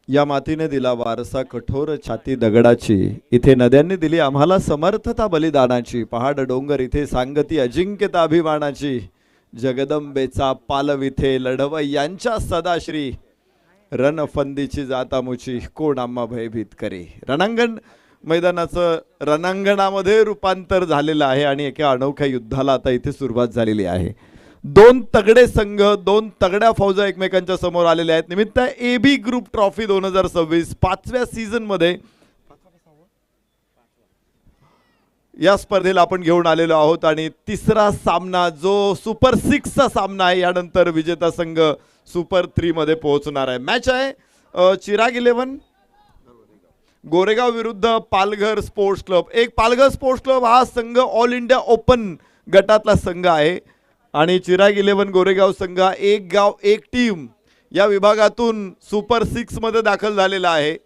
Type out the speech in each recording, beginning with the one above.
या मातीने दिला वारसा कठोर छाती दगडाची, इथे नद्यांनी दिली आम्हाला समर्थता बलिदानाची, पहाड डोंगर इथे सांगती अजिंक्यता अभिमानाची, जगदंबेचा पालविथे लढवय्यांच्या सदाश्री, रणफंदीची जातामुची कोण आम्हा भयभीत करे. मैदानाचं रणांगणामध्ये रूपांतर झालेलं आहे आणि एका अनोख्या युद्धाला आता इथे सुरुवात झालेली आहे. दोन तगडे संघ, दोन तगड्या फौजा एकमेकांच्या समोर आलेल्या आहेत. निमित्त AB ग्रुप ट्रॉफी 2026 5व्या सीझन मध्ये या स्पर्धेला आपण घेऊन आलेलो आहोत आणि तिसरा सामना जो सुपर 6 चा सामना आहे, यानंतर विजेता संघ सुपर 3 मध्ये पोहोचणार आहे. मॅच आहे चिराग 11 गोरेगाव विरुद्ध पालघर स्पोर्ट्स क्लब. एक पालघर स्पोर्ट्स क्लब हा संघ ऑल इंडिया ओपन गटातला संघ आहे आणि चिराग 11 गोरेगाव संघ एक गाव एक टीम या विभागातून सुपर 6 मध्ये दाखल झालेला आहे.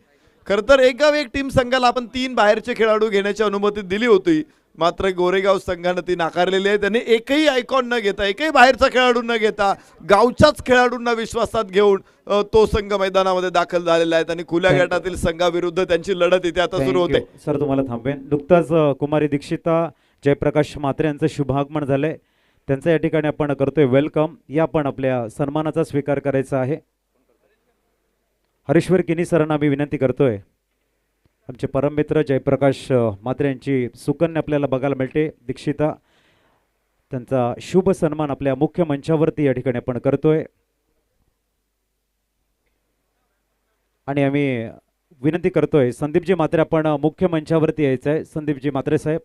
खरं तर एक गाव एक टीम संघाला आपण 3 बाहेरचे खेळाडू घेण्याची अनुमती दिली होती, मात्र गोरेगाव संघानं ती नाकारलेली आहे. त्यांनी एकही आयकॉन न घेता, एकही बाहेरचा खेळाडू न घेता गावच्याच खेळाडूंना विश्वासात घेऊन तो संघ मैदानामध्ये दाखल झालेला आहे आणि खुल्या गटातील संघाविरुद्ध त्यांची लढत इथे आता सुरू होते. सर तुम्हाला थांबवेन. नुकताच कुमारी दीक्षिता जयप्रकाश म्हात्रे यांचं शुभागमन झालंय, त्यांचं या ठिकाणी आपण करतोय वेलकम. या पण आपल्या सन्मानाचा स्वीकार करायचा आहे. हरीश्वर किनी सरांना मी विनंती करतोय. आमचे परममित्र जयप्रकाश म्हात्रे यांची सुकन्या आपल्याला बघायला मिळते दीक्षिता, त्यांचा शुभ सन्मान आपल्या मुख्य मंचावरती या ठिकाणी आपण करतोय आणि आम्ही विनंती करतोय संदीपजी म्हात्रे आपण मुख्य मंचावरती यायचं आहे. संदीपजी म्हात्रे साहेब.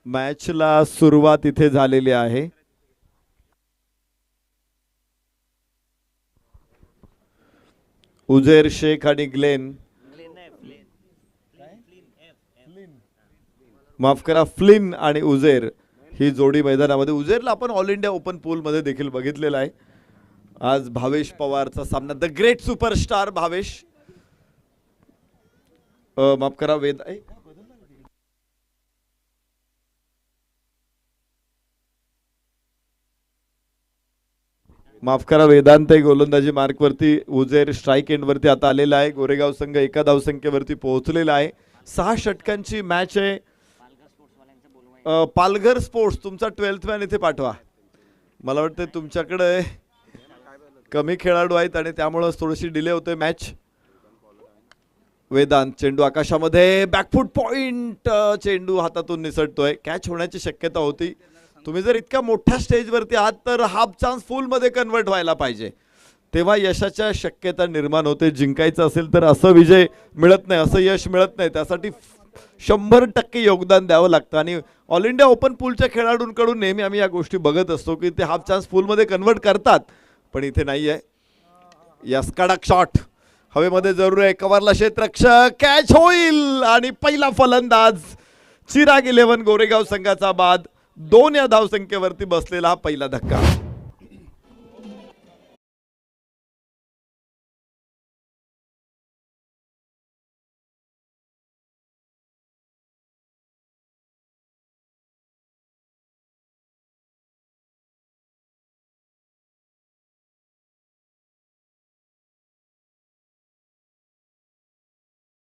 मॅचला सुरुवात इथे झालेली आहे. उजेर शेख आणि ग्लेन, माफ करा फ्लिन आणि उजेर ही जोडी मैदानामध्ये. उजेरला आपण ऑल इंडिया ओपन पूल मध्ये देखील बघितलेला आहे. आज भावेश पवारचा सामना, द ग्रेट सुपरस्टार भावेश, माफ करा वेदांत गोलंदाजी मार्क वरती, उजेर स्ट्राइक एंड वरती आता आलेला आहे. गोरेगाव संघ एका धावसंख्येवरती पोहोचलेला आहे. 6 षटकांची मॅच आहे. पालघर स्पोर्ट्स तुमचा 12th मॅन इथे पाठवा. मला वाटतं तुमच्याकडे कमी खेळाडू आहेत आणि त्यामुळे थोडीशी डिले होते मॅच. वेदांत चेंडू आकाशामध्ये, बॅकफूट पॉइंट, चेंडू हातातून निसटतोय. कॅच होण्याची शक्यता होती. तुम्ही जर इतक्या मोठ्या स्टेजवरती आहात तर हाफ चान्स फुल मध्ये कन्वर्ट व्हायला पाहिजे, तेव्हा यशाच्या शक्यता निर्माण होते. जिंकायचं असेल तर असं विजय मिळत नाही, असं यश मिळत नाही. त्यासाठी 100% योगदान द्यावं लागतं आणि ऑल इंडिया ओपन पूलच्या खेळाडूंकडून नेहमी आम्ही या गोष्टी बघत असतो की ते हाफ चान्स फुलमध्ये कन्वर्ट करतात, पण इथे नाही आहे. यस कडक शॉट हवेमध्ये जरूर आहे. कव्हरला क्षेत्ररक्षक, कॅच होईल आणि पहिला फलंदाज चिराग 11 गोरेगाव संघाचा बाद. 2 या धावसंख्येवरती बसलेला हा पहिला धक्का.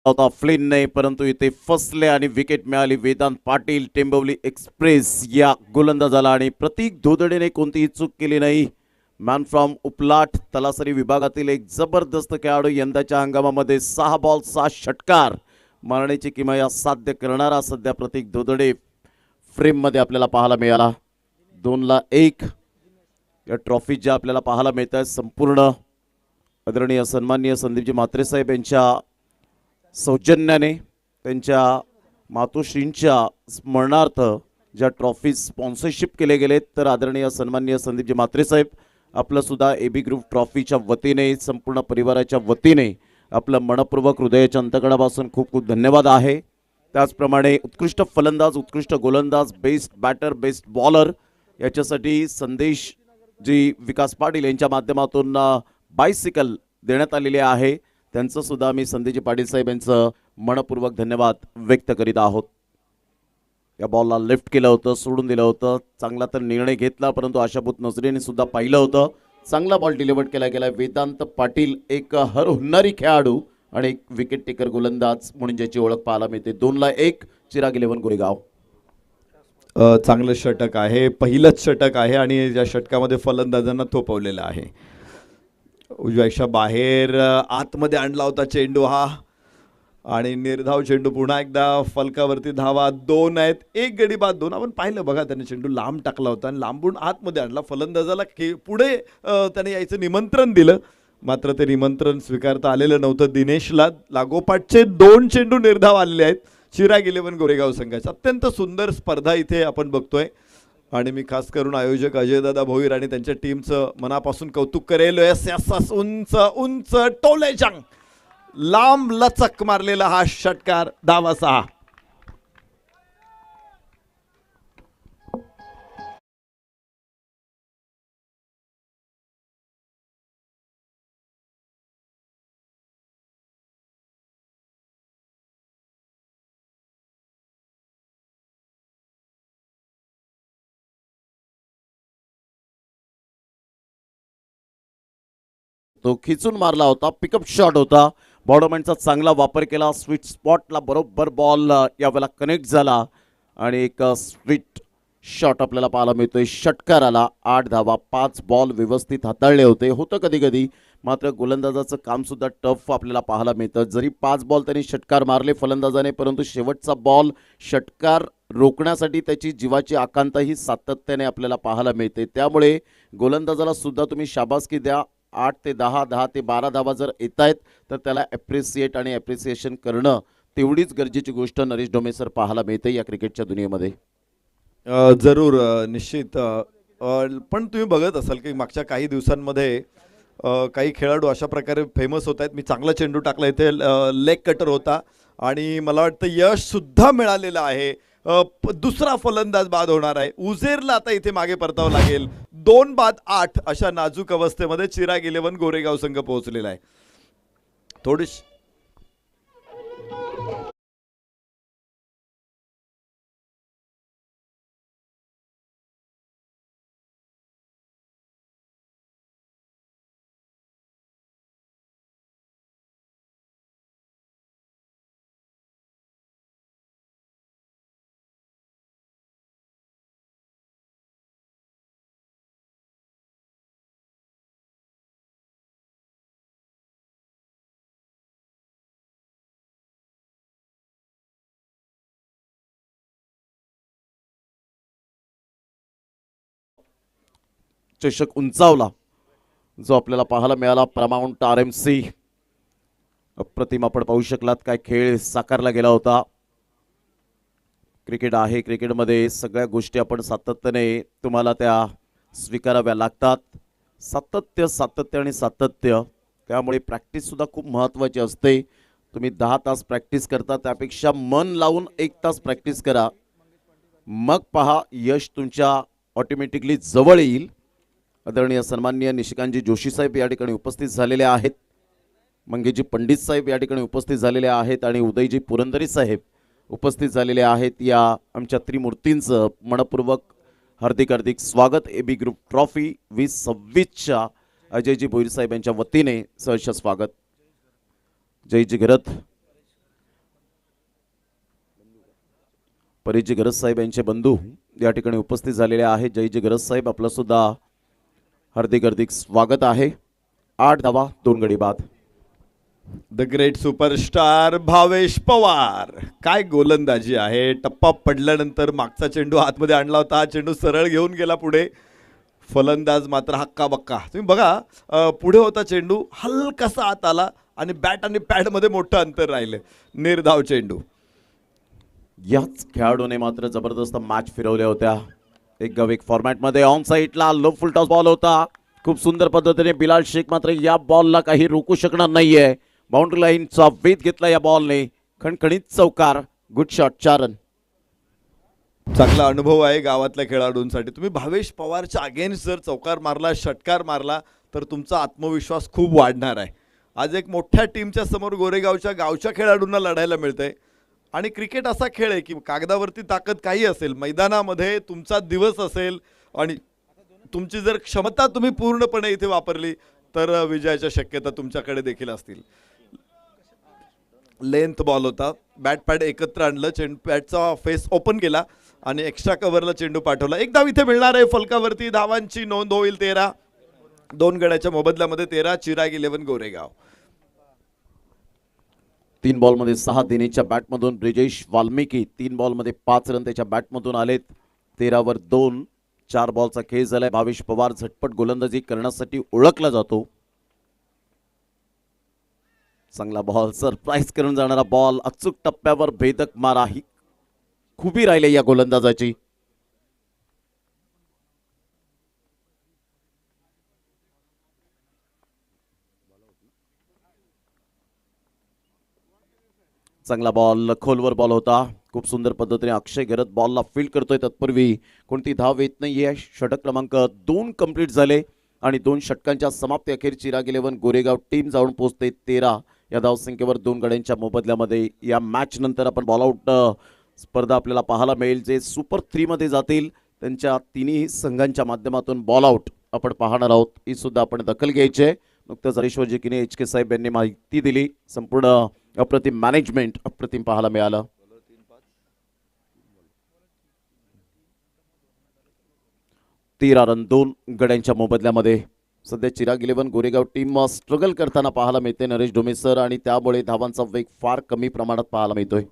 होता फ्लिन नाही, परंतु इथे फसले आणि विकेट मिळाली. वेदांत पाटील टेंबवली एक्सप्रेस या गोलंदाजाला आणि प्रतीक धोदडेने कोणतीही चूक केली नाही. मॅन फ्रॉम उपलाट तलासरी विभागातील एक जबरदस्त खेळाडू. यंदाच्या हंगामामध्ये 6 बॉल 6 षटकार मारण्याची किमया साध्य करणारा सध्या प्रतीक धोदडे फ्रेममध्ये आपल्याला पाहायला मिळाला. 2-1 या ट्रॉफी ज्या आपल्याला पाहायला मिळत आहेत संपूर्ण आदरणीय सन्माननीय संदीपजी म्हात्रे साहेब यांच्या सौजन्याने, त्यांच्या मातोश्रींच्या स्मरणार्थ ज्या ट्रॉफी स्पॉन्सरशिप केले गेलेत, तर आदरणीय सन्माननीय संदीपजी म्हात्रे साहेब आपलं सुद्धा AB ग्रुप ट्रॉफीच्या वतीने संपूर्ण परिवाराच्या वतीने आपलं मनपूर्वक हृदयाच्या अंतकणापासून खूप खूप धन्यवाद आहे. त्याचप्रमाणे उत्कृष्ट फलंदाज, उत्कृष्ट गोलंदाज, बेस्ट बॅटर, बेस्ट बॉलर याच्यासाठी संदेश जी विकास पाटील यांच्या माध्यमातून बायसिकल देण्यात आलेली आहे, त्यांचं सुद्धा आम्ही संदेशजी पाटील साहेब यांचं मनपूर्वक धन्यवाद व्यक्त करीत आहोत. या बॉलला लिफ्ट केलं होतं, सोडून दिलं होतं, चांगला तर निर्णय घेतला, परंतु आशाभूत नजरेने सुद्धा पाहिलं होतं. चांगला बॉल डिलिव्हर केला गेला. वेदांत पाटील एक हरहुन्नरी खेळाडू आणि एक विकेट टेकर गोलंदाज म्हणून ज्याची ओळख पाहायला मिळते. 2-1 चिराग 11 गोरेगाव. चांगलं षटक आहे, पहिलंच षटक आहे आणि या षटकामध्ये फलंदाजांना थोपवलेलं आहे. उजव्याच्या बाहेर आतमध्ये आणला होता चेंडू हा आणि निर्धाव चेंडू. पुन्हा एकदा फलकावरती धावा 2 आहेत, एक गडी बाद 2. आपण पाहिलं बघा, त्याने चेंडू लांब टाकला होता आणि लांबून आतमध्ये आणला. फलंदाजाला पुढे त्याने यायचं निमंत्रण दिलं, मात्र ते निमंत्रण स्वीकारता आलेलं नव्हतं. दिनेशला लागोपाठचे 2 चेंडू निर्धाव आलेले आहेत चिराग 11 गोरेगाव संघाचा. अत्यंत सुंदर स्पर्धा इथे आपण बघतोय आणि मी खास करून आयोजक अजयदादा भोईर आणि त्यांच्या टीमचं मनापासून कौतुक करेल. उंच उंच टोलेचांग लांब लचक मारलेला हा षटकार. धावा 6. तो खिचून मारला होता, पिकअप शॉट होता. बॉर्डरमॅनचा चांगला वापर केला. स्वीट स्पॉटला बरोबर बॉल यावेळेला कनेक्ट झाला आणि एक स्वीट शॉट आपल्याला पाहायला मिळतोय. षटकार आला. 8 धावा, 5 बॉल व्यवस्थित हाताळले होतं कधी कधी, मात्र गोलंदाजाचं काम सुद्धा टफ आपल्याला पाहायला मिळतं. जरी 5 बॉल त्यांनी षटकार मारले फलंदाजाने, परंतु शेवटचा बॉल षटकार रोखण्यासाठी त्याची जीवाची आकांता ही सातत्याने आपल्याला पाहायला मिळते. त्यामुळे गोलंदाजाला सुद्धा तुम्ही शाबासकी द्या. 8 ते 10, 10 ते 12 धावा जर येत आहेत तर त्याला ॲप्रिसिएट आणि ॲप्रिसिएशन करणं तेवढीच गरजेची गोष्ट नरेश डोमे सर पाहायला मिळते या क्रिकेटच्या दुनियेमध्ये. जरूर, निश्चित. पण तुम्ही बघत असाल की मागच्या काही दिवसांमध्ये काही खेळाडू अशा प्रकारे फेमस होत आहेत. मी चांगला चेंडू टाकला इथे, लेग कटर होता आणि मला वाटतं यश सुद्धा मिळालेलं आहे. दुसरा फलंदाज बाद होणार आहे. उझेरला आता इथे मागे परतावं लागेल. 2 बाद 8 अशा नाजूक अवस्थेमध्ये चिराग 11 गोरेगाव संघ पोहोचलेला आहे. थोडीशी चषक उंचावला जो आपल्याला पाहायला मिळाला. प्रमाउंट RMC अप्रतिम आपण पाहू शकलात. काय खेळ साकारला गेला होता. क्रिकेट आहे, क्रिकेटमध्ये सगळ्या गोष्टी आपण सातत्याने तुम्हाला त्या स्वीकाराव्या लागतात. सातत्य आणि सातत्य, त्यामुळे प्रॅक्टिस सुद्धा खूप महत्त्वाची असते. तुम्ही 10 तास प्रॅक्टिस करता, त्यापेक्षा मन लावून 1 तास प्रॅक्टिस करा, मग पहा यश तुमच्या ऑटोमॅटिकली जवळ येईल. आदरणीय सन्माननीय निशिकांतजी जोशी साहेब या ठिकाणी उपस्थित झालेले आहेत. मंगेशजी पंडित साहेब या ठिकाणी उपस्थित झालेले आहेत आणि उदयजी पुरंदरे साहेब उपस्थित झालेले आहेत. या आमच्या त्रिमूर्तींचं मनपूर्वक हार्दिक हार्दिक स्वागत. AB group trophy 2026च्या Ajayji Bhoir साहेब यांच्या वतीने सहर्ष स्वागत. जयजी घरत, परेशजी गरज साहेब यांचे बंधू या ठिकाणी उपस्थित झालेले आहेत. जयजी गरज साहेब, आपलं सुद्धा हार्दिक हार्दिक स्वागत आहे. 8 धावा 2 गडी बाद. The great superstar Bhavesh Pawar, काय गोलंदाजी आहे. टप्पा पडल्यानंतर मागचा चेंडू आतमध्ये आणला होता, हा चेंडू सरळ घेऊन गेला पुढे. फलंदाज मात्र हक्का बक्का. तुम्ही बघा, पुढे होता चेंडू, हलकासा आत आला आणि बॅट आणि पॅडमध्ये मोठं अंतर राहिलं. निर्धाव चेंडू. याच खेळाडूने मात्र जबरदस्त मॅच फिरवल्या होत्या. एक गव एक फॉर्मॅटमध्ये. ऑन साईडला लो फुल टॉस बॉल होता खूप सुंदर पद्धतीने बिलाल शेख मात्र या बॉलला काही रोखू शकणार नाहीये. बाउंड्री लाईनचा वेध घेतला या बॉलने. खणखणीत चौकार. Good shot 4 run. चांगला अनुभव आहे गावातल्या खेळाडूंसाठी. तुम्ही भावेश पवारच्या अगेन्स्ट जर चौकार मारला, षटकार मारला तर तुमचा आत्मविश्वास खूप वाढणार आहे. आज एक मोठ्या टीमच्या समोर गोरेगावच्या गावच्या खेळाडूंना लढायला मिळतंय. आणि क्रिकेट असा खेळ आहे की कागदावरती ताकद काही असेल, मैदानामध्ये तुमचा दिवस असेल आणि तुमची जर क्षमता तुम्ही पूर्णपणे इथे वापरली तर विजयाच्या शक्यता तुमच्याकडे देखील असतील. लेंथ बॉल होता. बॅट पॅड एकत्र आणलं, चेंडू पॅडचा फेस ओपन केला आणि एक्स्ट्रा कव्हरला चेंडू पाठवला. एक धाव इथे मिळणार आहे. फलकावरती धावांची नोंद होईल 13. 2 गड्याच्या मोबदल्यामध्ये 13. चिराग 11 गोरेगाव. 3 बॉलमध्ये 6 दिनेच्या बॅटमधून ब्रिजेश वाल्मिकी 3 बॉलमध्ये 5 रन त्याच्या बॅटमधून आलेत. 13 वर 2. 4 बॉलचा खेळ झालाय. भावेश पवार झटपट गोलंदाजी करण्यासाठी ओळखला जातो. चांगला बॉल, सरप्राईज करून जाणारा बॉल, अचूक टप्प्यावर भेदक मारा ही खूबी राहिली या गोलंदाजाची. चांगला बॉल, खोलवर बॉल होता. खूप सुंदर पद्धतीने अक्षय घरत बॉलला फील्ड करतोय. तत्पूर्वी कोणती धाव येत नाहीये. षटक क्रमांक 2 कंप्लीट झाले आणि 2 षटकांच्या समाप्ती अखेर चिराग 11 गोरेगाव टीम जाऊन पोहोचते 13 या धावसंख्येवर 2 गड्यांच्या मोबदल्यामध्ये. या मॅच नंतर आपण बॉल आउट स्पर्धा आपल्याला पाहायला मिळेल. जे सुपर 3 मध्ये जातील त्यांच्या तिन्ही संघांच्या माध्यमातून बॉल आउट आपण पाहणार आहोत. ही सुद्धा आपण दखल घ्यायची आहे. नुकतंच हरीश्वर जिकीने HK साहेब यांनी माहिती दिली. संपूर्ण अप्रतिम मॅनेजमेंट अप्रतिम पाहायला मिळालं. 13 रन 2 गड्यांच्या मोबदल्यामध्ये. सध्या चिराग 11 गोरेगाव टीम स्ट्रगल करताना पाहायला मिळते नरेश डोमे सर आणि त्यामुळे धावांचा वेग फार कमी प्रमाणात पाहायला मिळतोय.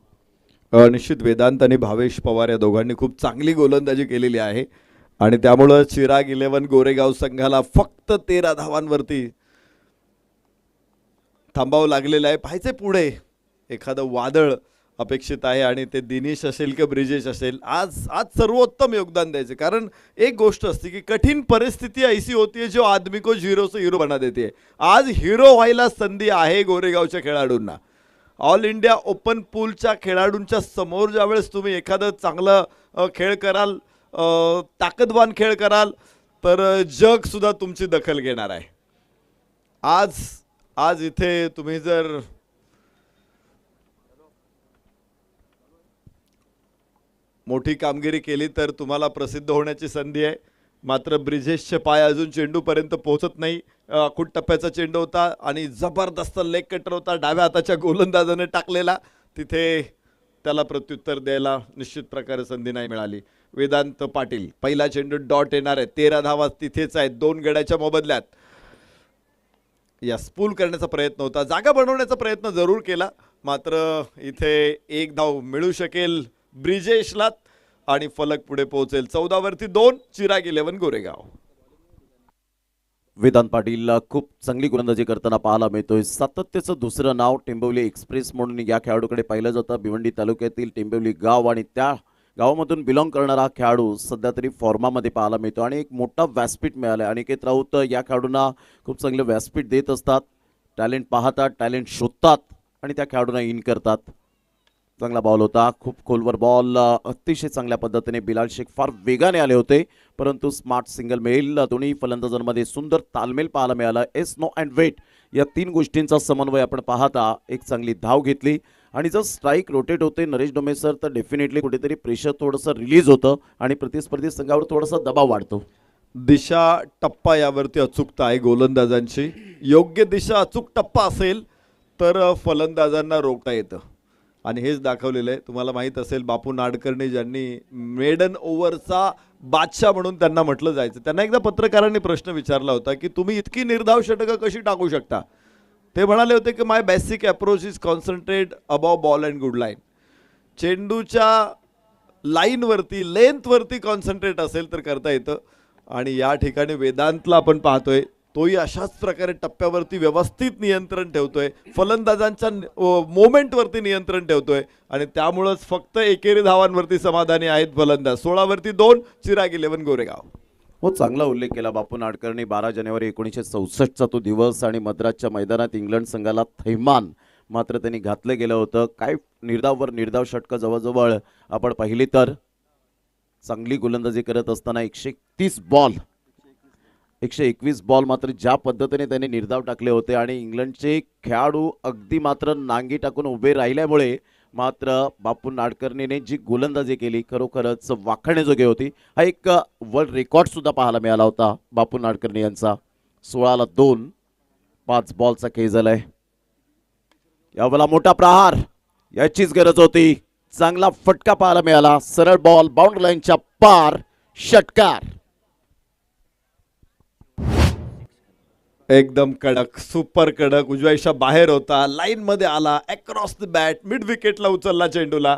निश्चित वेदांत आणि भावेश पवार या दोघांनी खूप चांगली गोलंदाजी केलेली आहे आणि त्यामुळं चिराग 11 गोरेगाव संघाला फक्त 13 धावांवरती थांबावं लागलेलं आहे. पाहायचे पुढे एखादं वादळ अपेक्षित आहे आणि ते दिनेश असेल की ब्रिजेश असेल. आज सर्वोत्तम योगदान द्यायचे. कारण एक गोष्ट असते की कठीण परिस्थिती ऐसी होती है जो आदमी को झिरो से हीरो बना देती है. आज हिरो व्हायला संधी आहे गोरेगावच्या खेळाडूंना. ऑल इंडिया ओपन पूलच्या खेळाडूंच्या समोर ज्यावेळेस तुम्ही एखादं चांगलं खेळ कराल, ताकदवान खेळ कराल तर जग सुद्धा तुमची दखल घेणार आहे. आज इथे तुम्ही जर मोठी कामगिरी केली तर तुम्हाला प्रसिद्ध होण्याची संधी आहे. मात्र ब्रिजेशचे पाय अजून चेंडूपर्यंत पोहोचत नाही. आखूड टप्प्याचा चेंडू होता आणि जबरदस्त लेग कटर होता डाव्या हाताच्या गोलंदाजाने टाकलेला. तिथे त्याला प्रत्युत्तर द्यायला निश्चित प्रकारे संधी नाही मिळाली. वेदांत पाटील पहिला चेंडू डॉट येणार आहे. 13 धावा तिथेच आहेत 2 गड्याच्या मोबदल्यात. या स्पूल करण्याचा प्रयत्न होता, जागा बनवण्याचा प्रयत्न जरूर केला. मात्र इथे 1 धाव मिळू शकेल ब्रिजेशला आणि फलक पुढे पोहोचेल. 14 वरती 2 चिराग 11 गोरेगाव. वेदांत पाटील खूप चांगली गोलंदाजी करताना पाहायला मिळतोय. सातत्याचं दुसरं नाव टेंबवली एक्सप्रेस म्हणून या खेळाडूकडे पाहिलं जातं. भिवंडी तालुक्यातील टेंबवली गाव आणि त्या गावामधून बिलॉंग करणारा खेळाडू सध्या तरी फॉर्मामध्ये पाहायला मिळतो आणि एक मोठा व्यासपीठ मिळालं आहे. अनिकेत राऊत या खेळाडूंना खूप चांगलं व्यासपीठ देत असतात. टॅलेंट पाहतात, टॅलेंट शोधतात आणि त्या खेळाडूंना इन करतात. चांगला बॉल होता, खूप खोलवर बॉल, अतिशय चांगल्या पद्धतीने बिलाल शेख फार वेगाने आले होते परंतु स्मार्ट सिंगल मिळेल. दोन्ही फलंदाजांमध्ये सुंदर तालमेल पाहायला मिळाला. एस नो अँड वेट या 3 गोष्टींचा समन्वय आपण पाहता एक चांगली धाव घेतली आणि जर स्ट्राईक रोटेट होते नरेश डोमे सर तर डेफिनेटली कुठेतरी प्रेशर थोडंसं रिलीज होतं आणि प्रतिस्पर्धी संघावर थोडासा दबाव वाढतो. दिशा टप्पा यावरती अचूकता आहे गोलंदाजांची. योग्य दिशा अचूक टप्पा असेल तर फलंदाजांना रोखता येतं आणि हेच दाखवलेलं आहे. तुम्हाला माहीत असेल बापू नाडकर्णी ज्यांनी मेडन ओव्हरचा बादशाह म्हणून त्यांना म्हटलं जायचं. त्यांना एकदा पत्रकारांनी प्रश्न विचारला होता की तुम्ही इतकी निर्धाव षटकं कशी टाकू शकता. ते म्हणाले होते की my basic approach is concentrate above ball and good line. चेंडूच्या लाईनवरती लेंथवरती कॉन्सन्ट्रेट असेल तर करता येतं आणि या ठिकाणी वेदांतला आपण पाहतोय तोही अशाच प्रकारे टप्प्यावरती व्यवस्थित नियंत्रण ठेवतोय, फलंदाजांच्या मोमेंटवरती नियंत्रण ठेवतोय आणि त्यामुळेच फक्त एकेरी धावांवरती समाधानी आहेत फलंदाज. 16 वरती 2 चिराग 11 गोरेगाव. हो, चांगला उल्लेख केला बापू नाडकर्णी. 12 जानेवारी 1964चा तो दिवस आणि मद्रासच्या मैदानात इंग्लंड संघाला थैमान मात्र त्यांनी घातलं गेलं होतं. काय निर्धाववर निर्धाव षटकं जवळजवळ आपण पाहिली तर चांगली गोलंदाजी करत असताना 131 बॉल 121 बॉल मात्र ज्या पद्धतीने त्यांनी निर्धाव टाकले होते आणि इंग्लंडचे खेळाडू अगदी मात्र नांगी टाकून उभे राहिल्यामुळे मात्र बापू नाडकर्णीने जी गोलंदाजी केली खरोखरच वाखाणण्याजोगी होती. हा एक वर्ल्ड रेकॉर्ड सुद्धा पाहायला मिळाला होता बापू नाडकर्णी यांचा. 16ला 2, 5 बॉलचा खेळ झालाय. यावेळेला मोठा प्रहार याचीच गरज होती. चांगला फटका पाहायला मिळाला. सरळ बॉल बाउंड्री लाईनच्या पार, षटकार. एकदम कडक, सुपर कडक, उजव्याच्या बाहेर होता, लाईन मध्ये आला, अक्रॉस द बॅट, मिड विकेटला उचलला चेंडूला.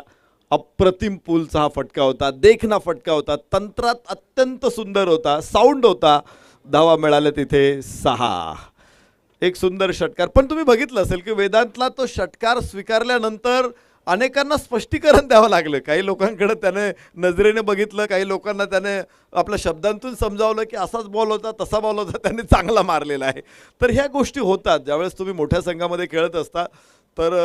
अप्रतिम पुलचा हा फटका होता, देखना फटका होता, तंत्रात अत्यंत सुंदर होता, साऊंड होता. धावा मिळाल्या तिथे 6. एक सुंदर षटकार. पण तुम्ही बघितलं असेल की वेदांतला तो षटकार स्वीकारल्यानंतर अनेकांना स्पष्टीकरण द्यावं लागलं. काही लोकांकडे त्याने नजरेने बघितलं, काही लोकांना त्याने आपल्या शब्दांतून समजावलं की असाच बॉल होता, तसा बॉल होता, त्याने चांगला मारलेला आहे. तर ह्या गोष्टी होतात ज्यावेळेस तुम्ही मोठ्या संघामध्ये खेळत असता. तर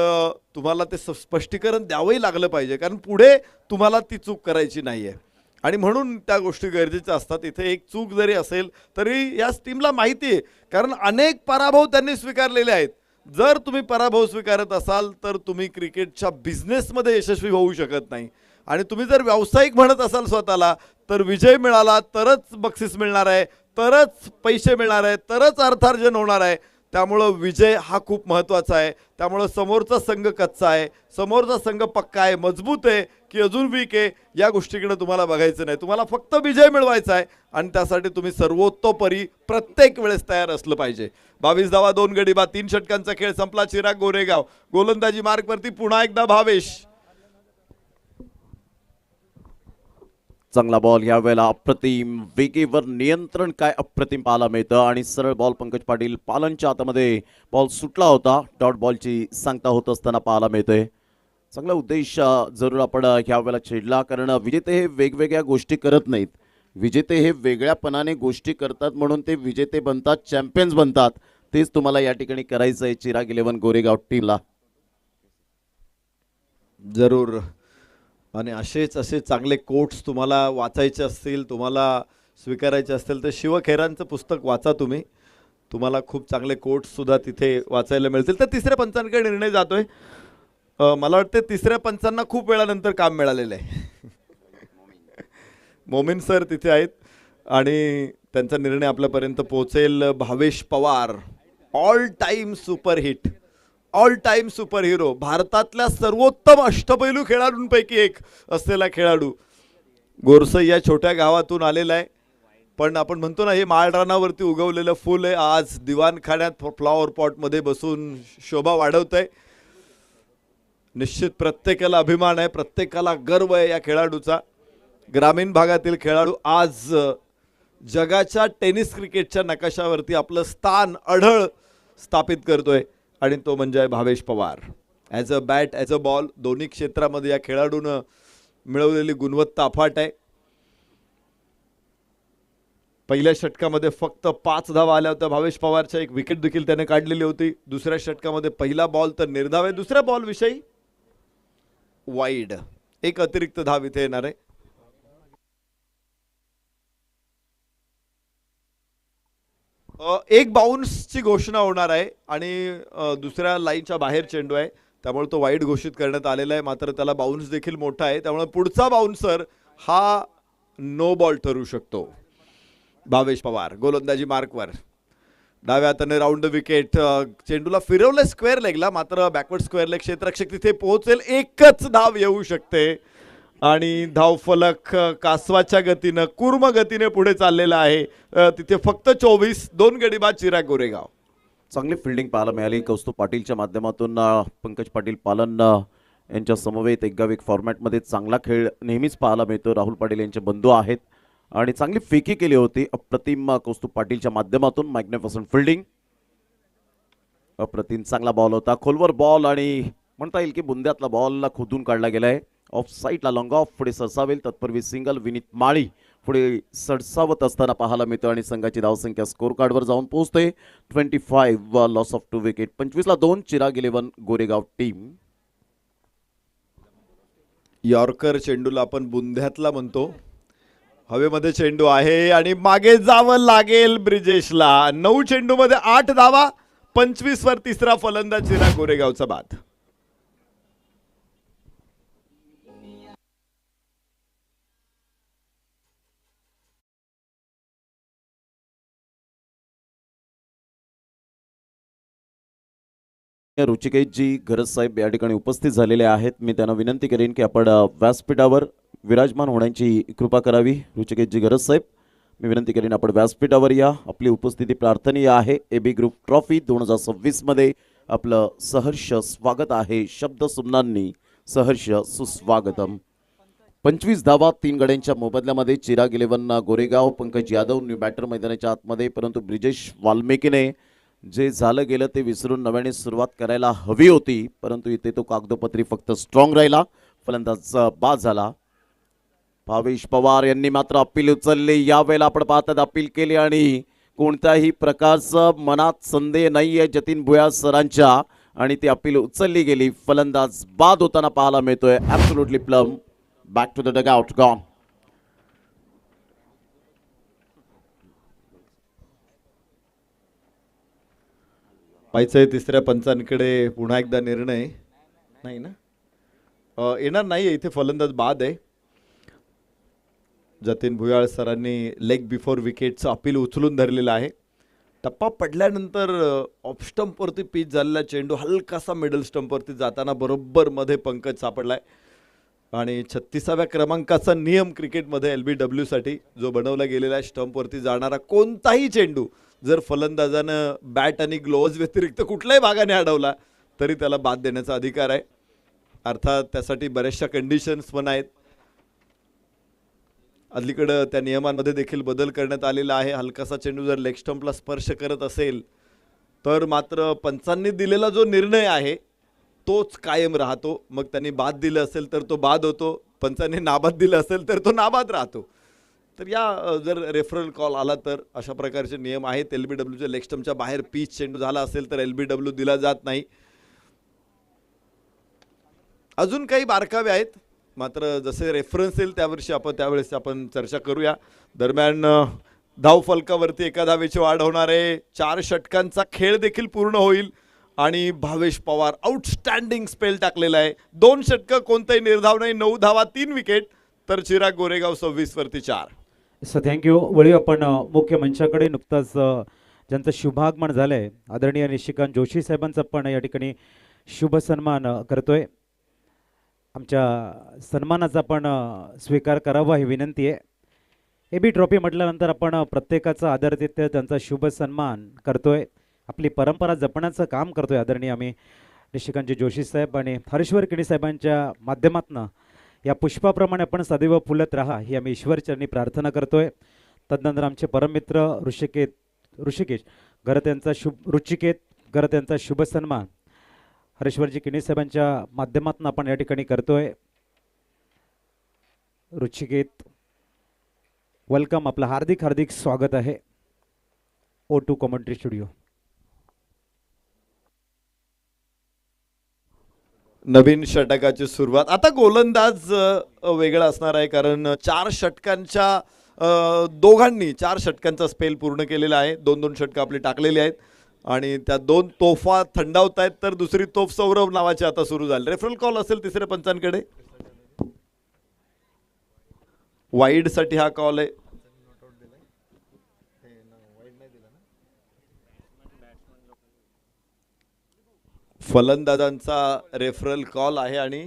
तुम्हाला ते स्पष्टीकरण द्यावंही लागलं पाहिजे, कारण पुढे तुम्हाला ती चूक करायची नाही आहे आणि म्हणून त्या गोष्टी गरजेच्या असतात. इथे एक चूक जरी असेल तरी या टीमला माहिती आहे, कारण अनेक पराभव त्यांनी स्वीकारलेले आहेत. जर तुम्ही पराभव स्वीकारत असाल तर तुम्ही क्रिकेटच्या बिझनेसमध्ये यशस्वी होऊ शकत नाही. आणि तुम्ही जर व्यावसायिक म्हणत असाल स्वतःला तर विजय मिळाला तरच बक्षीस मिळणार आहे, तरच पैसे मिळणार आहे, तरच अर्थार्जन होणार आहे. त्यामुळं विजय हा खूप महत्त्वाचा आहे. त्यामुळं समोरचा संघ कच्चा आहे, समोरचा संघ पक्का आहे, मजबूत आहे की अजून वीक आहे, या गोष्टीकडे तुम्हाला बघायचं नाही. तुम्हाला फक्त विजय मिळवायचा आहे आणि त्यासाठी तुम्ही सर्वोत्तोपरी प्रत्येक वेळेस तयार असलं पाहिजे. 22 धावा, 2 गडी बाद, 3 षटकांचा खेळ संपला. चिराग गोरेगाव गोलंदाजी मार्कवरती पुन्हा एकदा भावेश. चांगला बॉल यावेळेला अप्रतिम, वेगेवर नियंत्रण काय अप्रतिम पाहायला मिळतं आणि सरळ बॉल पंकज पाटील पालनच्या हातामध्ये बॉल सुटला होता. डॉट बॉलची सांगता होत असताना पाहायला मिळतोय. चांगला उद्देश जरूर आपण यावेळेला छेडला, कारण विजेते हे वेगवेगळ्या गोष्टी करत नाहीत. विजेते हे वेगळ्यापणाने गोष्टी करतात म्हणून ते विजेते बनतात, चॅम्पियन्स बनतात. तेच तुम्हाला या ठिकाणी करायचं आहे चिराग 11 गोरेगाव टीमला. जरूर. आणि असे चांगले कोट्स तुम्हाला वाचायचे असतील, तुम्हाला स्वीकारायचे असतील तर शिवखेरांचं पुस्तक वाचा तुम्ही. तुम्हाला खूप चांगले कोट्ससुद्धा तिथे वाचायला मिळतील. तर तिसऱ्या पंचांकडे निर्णय जातोय. मला वाटतं तिसऱ्या पंचांना खूप वेळानंतर काम मिळालेलं आहे. मोमीन सर तिथे आहेत आणि त्यांचा निर्णय आपल्यापर्यंत पोहोचेल. Bhavesh Pawar, all time superhit, all time super hero, भारतातल्या सर्वोत्तम अष्टपैलू खेळाडूंपैकी एक असलेला खेळाडू. गोरसई या छोट्या गावातून आलेला आहे, पण आपण म्हणतो ना हे माळरानावरती उगवलेलं फूल आहे. आज दिवाणखान्यात फ्लॉवर पॉटमध्ये बसून शोभा वाढवत आहे. निश्चित प्रत्येकाला अभिमान आहे, प्रत्येकाला गर्व आहे या खेळाडूचा. ग्रामीण भागातील खेळाडू आज जगाच्या टेनिस क्रिकेटच्या नकाशावरती आपलं स्थान अढळ स्थापित करतोय आणि तो म्हणजे Bhavesh Pawar. As a bat, as a ball, दोन्ही क्षेत्रामध्ये या खेळाडूनं मिळवलेली गुणवत्ता अफाट आहे. पहिल्या षटकामध्ये फक्त 5 धावा आल्या होत्या भावेश पवारच्या, 1 विकेट देखील त्याने काढलेली होती. दुसऱ्या षटकामध्ये पहिला बॉल तर निर्धाव आहे, दुसऱ्या बॉल विषयी वाईड, 1 अतिरिक्त धाव इथे येणार आहे. एक बाउन्सची घोषणा होणार आहे आणि दुसऱ्या लाईनच्या बाहेर चेंडू आहे, त्यामुळे तो वाईड घोषित करण्यात आलेला आहे. मात्र त्याला बाउन्स देखील मोठा आहे, त्यामुळे पुढचा बाउन्सर हा नो बॉल ठरू शकतो. भावेश पवार गोलंदाजी मार्कवर, डाव्या हाताने राऊंड विकेट, चेंडूला फिरवलं स्क्वेअर लेगला, मात्र बॅकवर्ड स्क्वेअर लेग क्षेत्ररक्षक तिथे पोहोचेल. 1च धाव येऊ शकते आणि धावफलक कासवाच्या गतीनं, कुर्म गतीने पुढे चाललेला आहे. तिथे फक्त 24, 2 गडी बाद चिराग गोरेगाव. चांगली फिल्डिंग पाहायला मिळाली कौस्तुभ पाटीलच्या माध्यमातून. पंकज पाटील पालन यांच्या समवेत एकगाव फॉर्मॅटमध्ये चांगला खेळ नेहमीच पाहायला मिळतो. राहुल पाटील यांचे बंधू आहेत आणि चांगली फेकी केली होती अप्रतिम कौस्तुभ पाटीलच्या माध्यमातून. मॅग्निफिसंट फिल्डिंग, अप्रतिम चांगला बॉल होता, खोलवर बॉल आणि म्हणता येईल की बुंद्यातला बॉलला खोदून काढला गेलाय. ऑफ साईडला लॉंग ऑफ पुढे सरसावेल, तत्पूर्वी सिंगल. विनीत माळी पुढे सडसावत असताना पाहायला मिळतो आणि संघाची धावसंख्या स्कोर कार्डवर जाऊन पोहोचते 25 लॉस ऑफ 2 विकेट. 25 ला 2 चिराग 11 गोरेगाव टीम. यॉर्कर चेंडूला आपण बुंध्यातला म्हणतो. हवेमध्ये चेंडू आहे आणि मागे जावं लागेल ब्रिजेशला. 9 चेंडूमध्ये 8 धावा. 25 वर तिसरा फलंदाज चिराग गोरेगावचा बाद. रुचिकेशजी गरज साहेब या ठिकाणी उपस्थित झालेले आहेत. मी त्यांना विनंती करेन की आपण व्यासपीठावर विराजमान होण्याची कृपा करावी. रुचिकेशजी गरज साहेब, मी विनंती करेन आपण व्यासपीठावर या. आपली उपस्थिती प्रार्थनीय आहे. AB ग्रुप ट्रॉफी 2026 मध्ये आपलं सहर्ष स्वागत आहे. शब्द सुमनांनी सहर्ष सुस्वागतम. 25 धावा 3 गड्यांच्या मोबदल्यामध्ये चिराग 11 गोरेगाव. पंकज यादव न्यू बॅटर मैदानाच्या आतमध्ये, परंतु ब्रिजेश वाल्मिकीने जे झालं गेलं ते विसरून नव्याने सुरुवात करायला हवी होती, परंतु इथे तो कागदोपत्री फक्त स्ट्रॉंग राहिला. फलंदाज बाद झाला. भावेश पवार यांनी मात्र अपील उचलले. यावेळेला आपण पाहतात अपील केली आणि कोणत्याही प्रकारचं मनात संदेह नाही आहे जतीन भुयार सरांच्या, आणि ती अपील उचलली गेली. फलंदाज बाद होताना पाहायला मिळतोय. Absolutely plumb. Back to the dugout gone. पाहायचंय तिसऱ्या पंचांकडे पुन्हा एकदा निर्णय नाही ना, येणार नाहीये. इथे फलंदाज बाद आहे. जतीन भुयाळ सरांनी लेग बिफोर विकेटचं अपील उचलून धरलेलं आहे. टप्पा पडल्यानंतर ऑफ स्टंपवरती पिच झालेला चेंडू हलकासा मिडल स्टंपवरती जाताना बरोबर मध्ये पंकज सापडलाय. आणि 36व्या क्रमांकाचा नियम क्रिकेटमध्ये LBW साठी जो बनवला गेलेला आहे, स्टंपवरती जाणारा कोणताही चेंडू जर फलंदाजानं बॅट आणि ग्लोव्ज व्यतिरिक्त कुठल्याही भागाने अडवला तरी त्याला बाद देण्याचा अधिकार आहे. अर्थात त्यासाठी बऱ्याचशा कंडिशन्स पण आहेत. अलीकडं त्या नियमांमध्ये देखील बदल करण्यात आलेला आहे. हलकासा चेंडू जर लेग स्टंपला स्पर्श करत असेल तर मात्र पंचांनी दिलेला जो निर्णय आहे तोच कायम राहतो. मग त्यांनी बाद दिलं असेल तर तो बाद होतो, पंचांनी नाबाद दिलं असेल तर तो नाबाद राहतो. तर या जर रेफरल कॉल आला तर अशा प्रकारचे नियम आहेत. LBWच्या लेग स्टंपच्या बाहेर पिच चेंडू झाला असेल तर LBW दिला जात नाही. अजून काही बारकावे आहेत, मात्र जसे रेफरन्स येईल त्यावेळेस आपण चर्चा करूया. दरम्यान धाव फलकावरती एका धावेची वाढ होणार आहे. 4 षटकांचा खेळ देखील पूर्ण होईल आणि भावेश पवार आउटस्टँडिंग स्पेल टाकलेला आहे. 2 षटकं, कोणताही निर्धाव नाही, 9 धावा 3 विकेट. तर चिराग गोरेगाव 26 वरती 4. Sir thank you. वळी आपण मुख्य मंचाकडे. नुकताच ज्यांचं शुभागमन झालंय आदरणीय निशिकांत जोशी साहेबांचा पण या ठिकाणी शुभ सन्मान करतोय. आमच्या सन्मानाचा आपण स्वीकार करावा ही विनंती आहे. AB ट्रॉफी म्हटल्यानंतर आपण प्रत्येकाचा आदरातिथ्य त्यांचा शुभ सन्मान करतोय. आपली परंपरा जपण्याचं काम करतोय आदरणीय आम्ही निशिकांतजी जोशी साहेब आणि हरीश्वर किणी साहेबांच्या माध्यमातून या पुष्पाप्रमाणे आपण सदैव फुलत राहा ही आम्ही ईश्वरचरणी प्रार्थना करतोय. तदनंतर आमचे परममित्र ऋषिकेश गरत यांचा रुचिकेत गरत यांचा शुभ सन्मान हरीश्वरजी किणी साहेबांच्या माध्यमातून आपण या ठिकाणी करतोय. रुचिकेत वेलकम, आपलं हार्दिक हार्दिक स्वागत आहे O2 कॉमेंट्री स्टुडिओ. नवीन षटकाची सुरुवात. आता गोलंदाज वेगळा असणार आहे कारण 4 षटकांच्या दोघांनी 4 षटकांचा स्पेल पूर्ण केलेला आहे. 2-2 षटकं आपली टाकलेली आहेत आणि त्या 2 तोफा थंडावत आहेत. तर दुसरी तोफ सौरभ नावाची आता सुरू झाली. रेफरल कॉल असेल तिसऱ्या पंचांकडे. वाईड साठी हा कॉल आहे. फलंदाजांचा रेफरल कॉल आहे आणि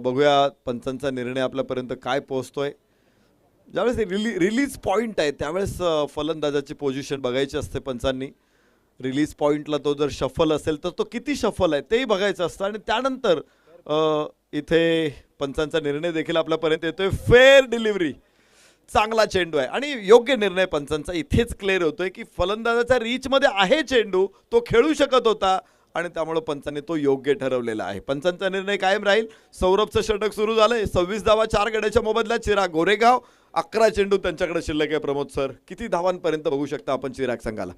बघूया पंचांचा निर्णय आपल्यापर्यंत काय पोहोचतोय. ज्यावेळेस रिलीज पॉईंट आहे त्यावेळेस फलंदाजाची पोझिशन बघायची असते पंचांनी. रिलीज पॉईंटला तो जर शफल असेल तर तो किती शफल आहे तेही बघायचं असतं आणि त्यानंतर इथे पंचांचा निर्णय देखील आपल्यापर्यंत येतोय. फेअर डिलिव्हरी, चांगला चेंडू आहे आणि योग्य निर्णय पंचांचा इथेच क्लिअर होतोय की फलंदाजाच्या रीचमध्ये आहे चेंडू, तो खेळू शकत होता आणि त्यामुळे पंचांनी तो योग्य ठरवलेला आहे. पंचांचा निर्णय कायम राहील. सौरभचं षटक सुरू झालंय. 26 धावा 4 गड्याच्या मोबदल्यात. चिराग गोरेगाव 11 चेंडू त्यांच्याकडे शिल्लक आहे. प्रमोद सर, किती धावांपर्यंत बघू शकता आपण चिराग संघाला?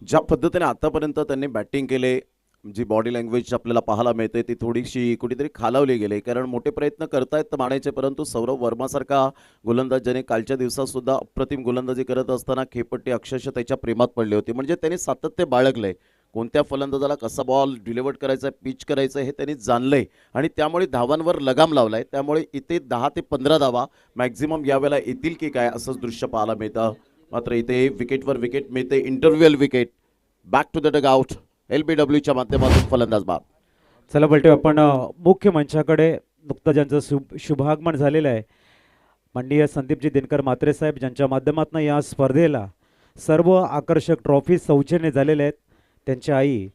ज्या पद्धतीने आतापर्यंत त्यांनी बॅटिंग केले, जी बॉडी लँग्वेज आपल्याला पाहायला मिळते ती थोडीशी कुठेतरी खालावली गेली, कारण मोठे प्रयत्न करतायत मानायचे, परंतु सौरभ वर्मासारखा गोलंदाज ज्याने कालच्या दिवसात सुद्धा अप्रतिम गोलंदाजी करत असताना खेळपट्टी अक्षरशः त्याच्या प्रेमात पडली होती. म्हणजे त्यांनी सातत्य बाळगलंय. कोणत्या फलंदाजाला कसा बॉल डिलिव्हर करायचा, पिच करायचं हे त्यांनी जाणलंय आणि त्यामुळे धावांवर लगाम लावलाय. त्यामुळे इथे 10 ते 15 धावा मॅक्झिमम यावेळेला येतील की काय असंच दृश्य पाहायला मिळतं. मात्र इथे विकेटवर विकेट मिळते. इंटरव्ह्युअल wicket. Back to the dugout. LBWच्या माध्यमातून फलंदाज बाद. चला बलटे, आपण मुख्य मंचाकडे नुकतं ज्यांचं शुभागमन झालेलं आहे, माननीय संदीपजी दिनकर म्हात्रे साहेब, ज्यांच्या माध्यमातून या स्पर्धेला सर्व आकर्षक ट्रॉफी सौजन्य झालेले आहेत. त्यांच्या आई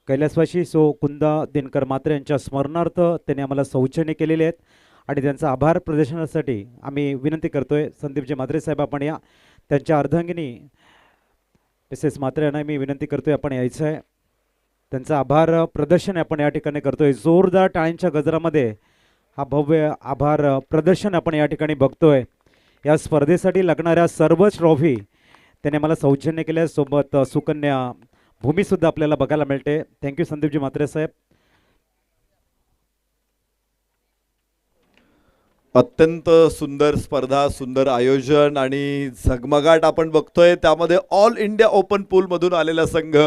कैलासवासी सो कुंदा दिनकर म्हात्रे यांच्या स्मरणार्थ त्यांनी आम्हाला सौजन्य केलेले आहेत आणि त्यांचा आभार प्रदर्शनासाठी आम्ही विनंती करतोय. संदीपजी म्हात्रे साहेब, आपण या. त्यांच्या अर्धांगिनी मिसेस म्हात्रे यांना मी विनंती करतोय आपण यायचं आहे. त्यांचा आभार प्रदर्शन आपण या ठिकाणी करतोय. जोरदार टाळ्यांच्या गजरामध्ये हा भव्य आभार प्रदर्शन आपण या ठिकाणी बघतोय. या स्पर्धेसाठी लागणाऱ्या सर्वच ट्रॉफी त्याने मला सौजन्य केल्या. सोबत सुकन्या भूमीसुद्धा आपल्याला बघायला मिळते. थँक्यू संदीपजी म्हात्रे साहेब. अत्यंत सुंदर स्पर्धा, सुंदर आयोजन आणि झगमगाट आपण बघतोय. त्यामध्ये ऑल इंडिया ओपन पूलमधून आलेला संघ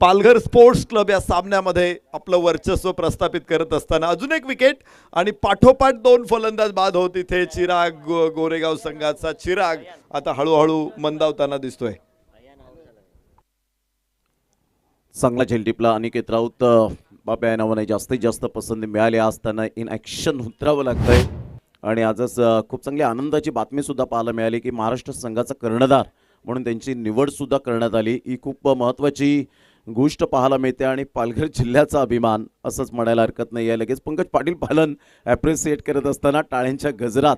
पालघर स्पोर्ट्स क्लब या सामन्यामध्ये आपलं वर्चस्व प्रस्थापित करत असताना अजून एक विकेट आणि पाठोपाठ 2 फलंदाज बाद होत. इथे चिराग गोरेगाव संघाचा चिराग आता हळूहळू मंदावताना दिसतोय. चांगला झेल टिपला अनिकेत राऊत. बाब्या या नावाने जास्तीत जास्त पसंती मिळाली. आज त्यांना इन ॲक्शन उतरावं लागतंय आणि आजच खूप चांगली आनंदाची बातमी सुद्धा पाहायला मिळाली की महाराष्ट्र संघाचा कर्णधार म्हणून त्यांची निवड सुद्धा करण्यात आली. ही खूप महत्त्वाची गोष्ट पाहायला मिळते आणि पालघर जिल्ह्याचा अभिमान असंच म्हणायला हरकत नाही आहे. लगेच पंकज पाटील पालन ॲप्रिसिएट करत असताना टाळ्यांच्या गजरात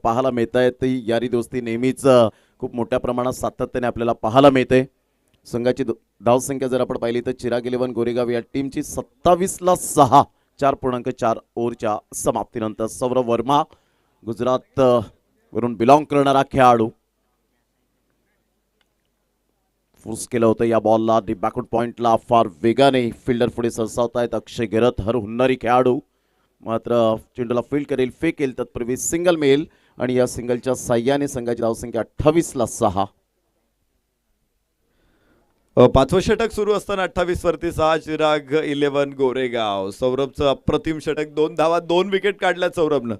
पाहायला मिळत आहे. ती यारी दोस्ती नेहमीच खूप मोठ्या प्रमाणात सातत्याने आपल्याला पाहायला मिळते. संघाची धावसंख्या जर आपण पाहिली तर चिराग 11 गोरेगाव या टीमची 27-6 4.4 ओव्हरच्या समाप्तीनंतर. सौरभ वर्मा गुजरात वरून बिलॉंग करणारा खेळाडू फोर्स केलं होतं या बॉलला. डी बॅकवर्ड पॉइंटला फार वेगाने फिल्डर पुढे सरसावतायत. अक्षय गिरत हर हुन्नरी खेळाडू मात्र चेंडूला फील्ड करेल, फेकेल, तत्पूर्वी सिंगल मिळेल आणि या सिंगलच्या साह्याने संघाची धावसंख्या 28-6. 5वं षटक सुरू असताना 28 वरती 6. चिराग 11 गोरेगाव. सौरभचं अप्रतिम षटक. 2 धावा 2 विकेट काढल्यात सौरभनं.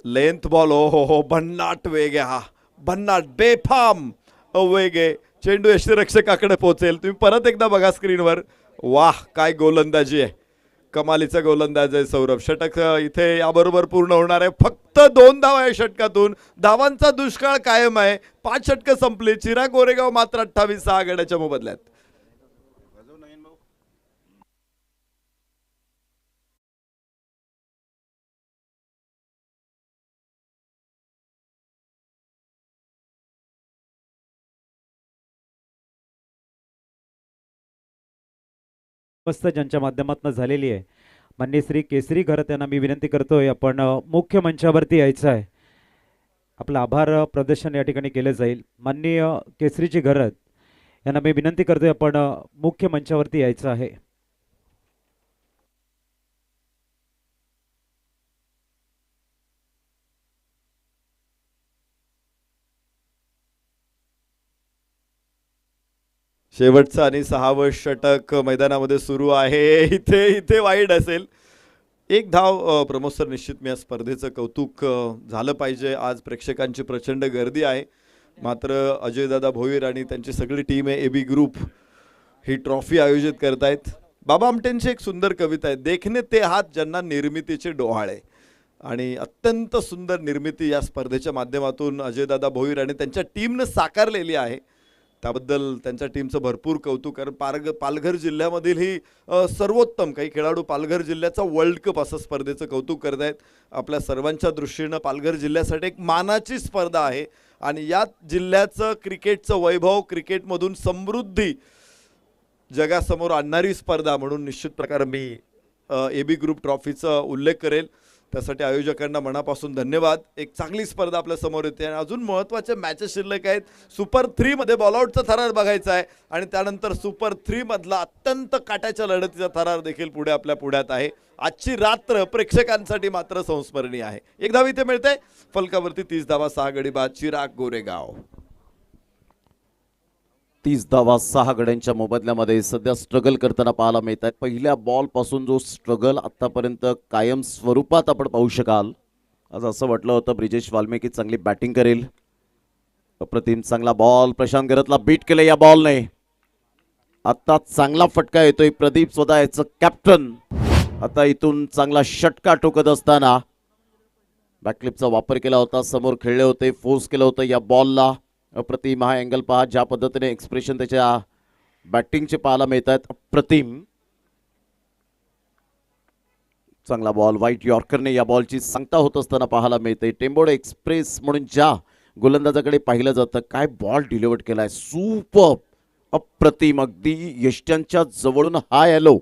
Length ball. हो भन्नाट वेग आहे हा. भन्नाट बेफाम वेग आहे. चेंडू यष्टिरक्षकाकडे पोहोचेल. तुम्ही परत एकदा बघा स्क्रीनवर. वाह, काय गोलंदाजी आहे. कमालीचा गोलंदाज आहे सौरभ. षटक इथे याबरोबर पूर्ण होणार आहे. फक्त 2 धावा या षटकातून. धावांचा दुष्काळ कायम आहे. 5 षटकं संपली. चिराग गोरेगाव मात्र 28-6 गड्याच्या मोबदल्यात. मस्त ज्यांच्या माध्यमातून झालेली आहे. माननीय श्री केसरी घरत यांना मी विनंती करतोय आपण मुख्य मंचावरती यायचं आहे. आपलं आभार प्रदर्शन या ठिकाणी केलं जाईल. माननीय केसरीची घरत यांना मी विनंती करतोय आपण मुख्य मंचावरती यायचं आहे. शेवटचं आणि 6वं षटक मैदानामध्ये सुरू आहे. इथे वाईड असेल. 1 धाव. प्रमोद सर, निश्चित मी या स्पर्धेचं कौतुक झालं पाहिजे. आज प्रेक्षकांची प्रचंड गर्दी आहे. मात्र अजयदादा भोईर आणि त्यांची सगळी टीम आहे AB ग्रुप ही ट्रॉफी आयोजित करतायत. बाबा आमटेंची एक सुंदर कविता आहे. देखणे ते हात ज्यांना निर्मितीचे डोहाळे. आणि अत्यंत सुंदर निर्मिती या स्पर्धेच्या माध्यमातून अजयदादा भोईर आणि त्यांच्या टीमनं साकारलेली आहे. त्याबद्दल त्यांच्या टीमचं भरपूर कौतुक. कारण पालघर जिल्ह्यामधील ही सर्वोत्तम काही खेळाडू पालघर जिल्ह्याचा वर्ल्ड कप असं स्पर्धेचं कौतुक करत आहेत. आपल्या सर्वांच्या दृष्टीनं पालघर जिल्ह्यासाठी एक मानाची स्पर्धा आहे आणि या जिल्ह्याचं क्रिकेटचं वैभव, क्रिकेटमधून समृद्धी जगासमोर आणणारी स्पर्धा म्हणून निश्चित प्रकारे मी AB ग्रुप ट्रॉफीचा उल्लेख करेल. त्यासाठी आयोजकांना मनापासून धन्यवाद. एक चांगली स्पर्धा आपल्या समोर येते आणि अजून महत्त्वाचे मॅचेस शिल्लक आहेत. सुपर 3 मध्ये बॉलआउटचा थरार बघायचा आहे आणि त्यानंतर सुपर 3 मधला अत्यंत काट्याच्या लढतीचा थरार देखील पुढे आपल्या पुढ्यात आहे. आजची रात्र प्रेक्षकांसाठी मात्र संस्मरणीय आहे. एक धाव इथे मिळते. फलकावरती 30 धावा 6 गडी बाद चिराग गोरेगाव. 30 धावा 6 गड्यांच्या मोबदल्यामध्ये सध्या स्ट्रगल करताना पाहायला मिळत आहे. पहिल्या बॉल पासून जो स्ट्रगल आतापर्यंत कायम स्वरूपात आपण पाहू शकाल. आज असं वाटलं होतं ब्रिजेश वाल्मिकी चांगली बॅटिंग करेल. अप्रतिम चांगला बॉल प्रशांत गरतला बीट केलं या बॉलने. आता चांगला फटका येतोय. प्रदीप स्वतः याचं कॅप्टन आता इथून चांगला षटका टोकत असताना बॅकक्लिपचा वापर केला होता. समोर खेळले होते. फोर्स केलं होतं या बॉलला. अप्रतिम हा अँगल पहा. ज्या पद्धतीने एक्सप्रेशन त्याच्या बॅटिंगचे पाहायला मिळत आहेत. अप्रतिम चांगला बॉल व्हाईट यॉर्करने या बॉलची सांगता होत असताना पाहायला मिळते. टेम्बोडे एक्सप्रेस म्हणून ज्या गोलंदाजाकडे पाहिलं जातं काय बॉल डिलिव्हर केलाय. सुपर अप्रतिम अगदी यष्ट्यांच्या जवळून हाय हॅलो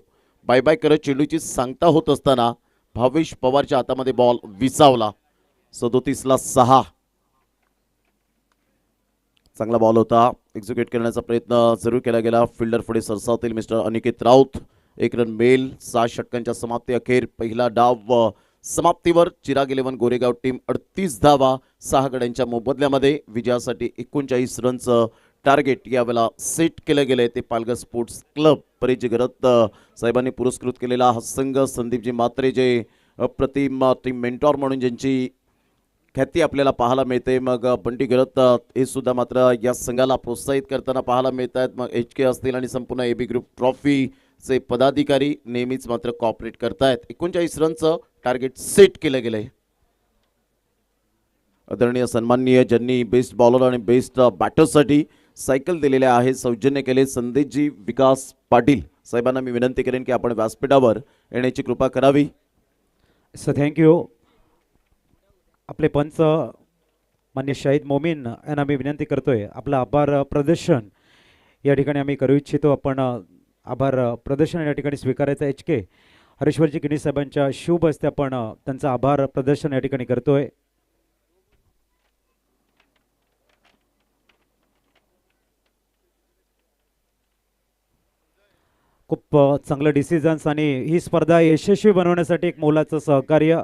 बाय बाय करत चेंडूची सांगता होत असताना भावेश पवारच्या हातामध्ये बॉल विसावला. 37 ला 6. चांगला बॉल होता. एक्झिक्यूट करण्याचा प्रयत्न जरूर केला गेला. फिल्डर पुढे सरसावतील मिस्टर अनिकेत राऊत. 1 रन मेल. 6 षटकांच्या समाप्ती अखेर पहिला डाव समाप्तीवर. चिराग 11 गोरेगाव टीम 38 धावा 6 गड्यांच्या मोबदल्यामध्ये विजयासाठी 39 रनचं टार्गेट यावेळेला सेट केलं गेलंय. ते पालघर स्पोर्ट्स क्लब परेजी गरत साहेबांनी पुरस्कृत केलेला हा संघ. संदीपजी मात्रे जे अप्रतिम टीम मेंटॉर म्हणून ज्यांची ख्याती आपल्याला पाहायला मिळते. मग बंटी गरत हे सुद्धा मात्र या संघाला प्रोत्साहित करताना पाहायला मिळत आहेत. मग HK असतील आणि संपूर्ण AB ग्रुप ट्रॉफीचे पदाधिकारी नेहमीच मात्र कॉपरेट करतायत. 39 रनचं टार्गेट सेट केलं गेलंय. आदरणीय सन्माननीय ज्यांनी बेस्ट बॉलर आणि बेस्ट बॅटरसाठी सायकल दिलेल्या आहे सौजन्य केले संदेशजी विकास पाटील साहेबांना मी विनंती करेन की आपण व्यासपीठावर येण्याची कृपा करावी. Sir thank you. आपले पंच मान्य शाहिद मोमीन यांना मी विनंती करतोय आपलं आभार प्रदर्शन या ठिकाणी आम्ही करू इच्छितो. आपण आभार प्रदर्शन या ठिकाणी स्वीकारायचं. HK हरेश्वरजी किनी साहेबांच्या शुभ हस्ते आपण त्यांचं आभार प्रदर्शन या ठिकाणी करतोय. खूप चांगलं डिसिजन्स आणि ही स्पर्धा यशस्वी बनवण्यासाठी एक मोलाचं सहकार्य.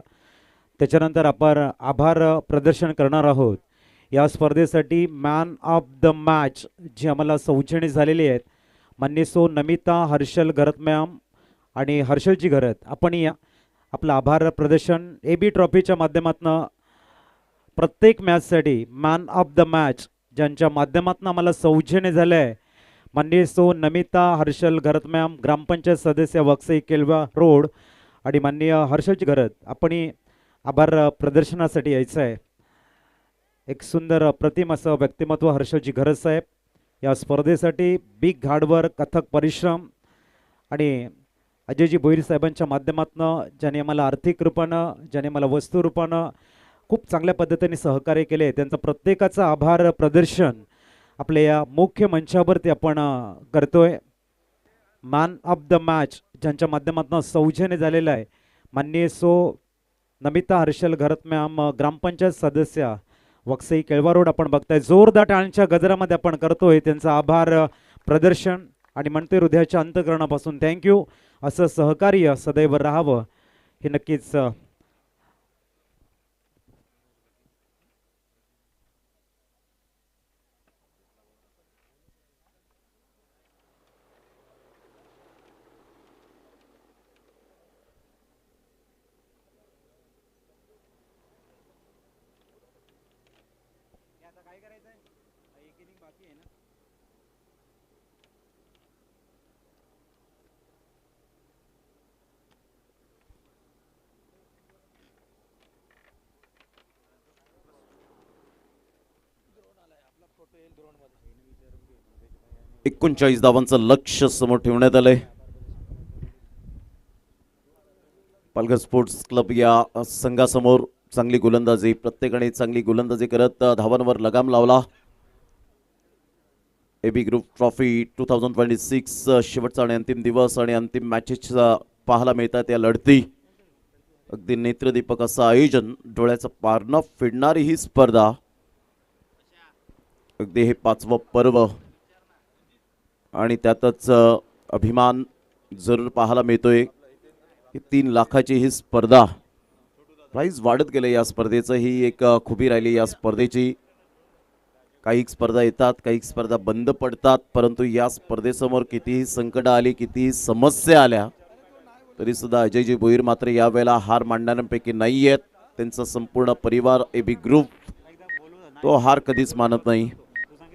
त्याच्यानंतर आपण आभार प्रदर्शन करणार आहोत. या स्पर्धेसाठी मॅन ऑफ द मॅच जी आम्हाला सौजन्य झालेली आहेत मान्य सो नमिता हर्षल घरत मॅम आणि हर्षलजी घरत. आपण या आपलं आभार प्रदर्शन AB ट्रॉफीच्या माध्यमातून प्रत्येक मॅचसाठी मॅन ऑफ द मॅच ज्यांच्या माध्यमातून आम्हाला सौजन्य झालं आहे माननीय सो नमिता हर्षल घरत मॅम ग्रामपंचायत सदस्य वक्सई केलवा रोड आणि माननीय हर्षलजी घरत. आपण आभार प्रदर्शनासाठी यायचं आहे. एक सुंदर अप्रतिम असं व्यक्तिमत्व हर्षलजी घरत साहेब. या स्पर्धेसाठी बिग हार्डवर्क कथक परिश्रम आणि अजयजी भोईर साहेबांच्या माध्यमातून ज्याने आम्हाला आर्थिक रूपानं ज्याने मला वस्तू रूपानं खूप चांगल्या पद्धतीने सहकार्य केले त्यांचं प्रत्येकाचं आभार प्रदर्शन आपल्या या मुख्य मंचावरती आपण करतोय. मॅन ऑफ द मॅच ज्यांच्या माध्यमातून सौजन्य झालेलं आहे माननीय सो नमिता हर्षल घरत मॅम ग्रामपंचायत सदस्य वक्सई केळवा रोड. आपण बघताय जोरदार टाळ्यांच्या गजरामध्ये आपण करतोय त्यांचं आभार प्रदर्शन आणि म्हणते हृदयाच्या अंतःकरणापासून थँक्यू. असं सहकार्य सदैव राहावं हे नक्कीच एकोणचाळीस धावांचं लक्ष्य समोर ठेवण्यात आलंय. पालघर स्पोर्ट्स क्लब या संघासमोर चांगली गोलंदाजी प्रत्येकाने चांगली गोलंदाजी करत धावांवर लगाम लावला. AB ग्रुप ट्रॉफी 2026 शेवटचा आणि अंतिम दिवस आणि अंतिम मॅचेस पाहायला मिळतात या लढती. अगदी नेत्रदीपक असं आयोजन, डोळ्याचं पारणं फिरणारी ही स्पर्धा. अगदी हे 5वं पर्व आणि त्यातच अभिमान जरूर पाहायला मिळतोय. 3 लाखाची ही स्पर्धा. प्राइस वाढत गेले या स्पर्धेचं, ही एक खुबी राहिली या स्पर्धेची. काही स्पर्धा येतात, काही स्पर्धा बंद पडतात, परंतु या स्पर्धेसमोर कितीही संकट आली, कितीही समस्या आल्या तरी सुद्धा अजयजी भोईर मात्र यावेळेला हार मानणाऱ्यांपैकी नाही आहेत. त्यांचा संपूर्ण परिवार AB ग्रुप तो हार कधीच मानत नाही.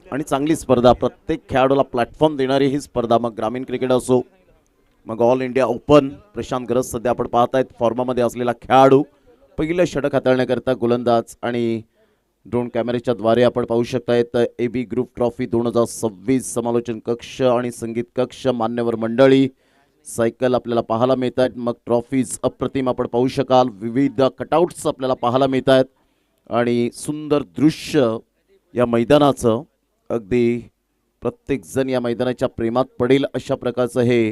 आणि चांगली स्पर्धा, प्रत्येक खेळाडूला प्लॅटफॉर्म देणारी ही स्पर्धा, मग ग्रामीण क्रिकेट असो, मग ऑल इंडिया ओपन. प्रशांत गरज सध्या आपण पाहतायत फॉर्मामध्ये असलेला खेळाडू, पहिलं षटक हाताळण्याकरता गोलंदाज. आणि ड्रोन कॅमेऱ्याच्या द्वारे आपण पाहू शकतायत AB ग्रुप ट्रॉफी 2026 समालोचन कक्ष आणि संगीत कक्ष, मान्यवर मंडळी, सायकल आपल्याला पाहायला मिळत आहेत. मग ट्रॉफीज अप्रतिम आपण पाहू शकाल, विविध कटआउट्स आपल्याला पाहायला मिळत आहेत आणि सुंदर दृश्य या मैदानाचं. अगदी प्रत्येक जण या मैदानाच्या प्रेमात पडेल अशा प्रकारचं हे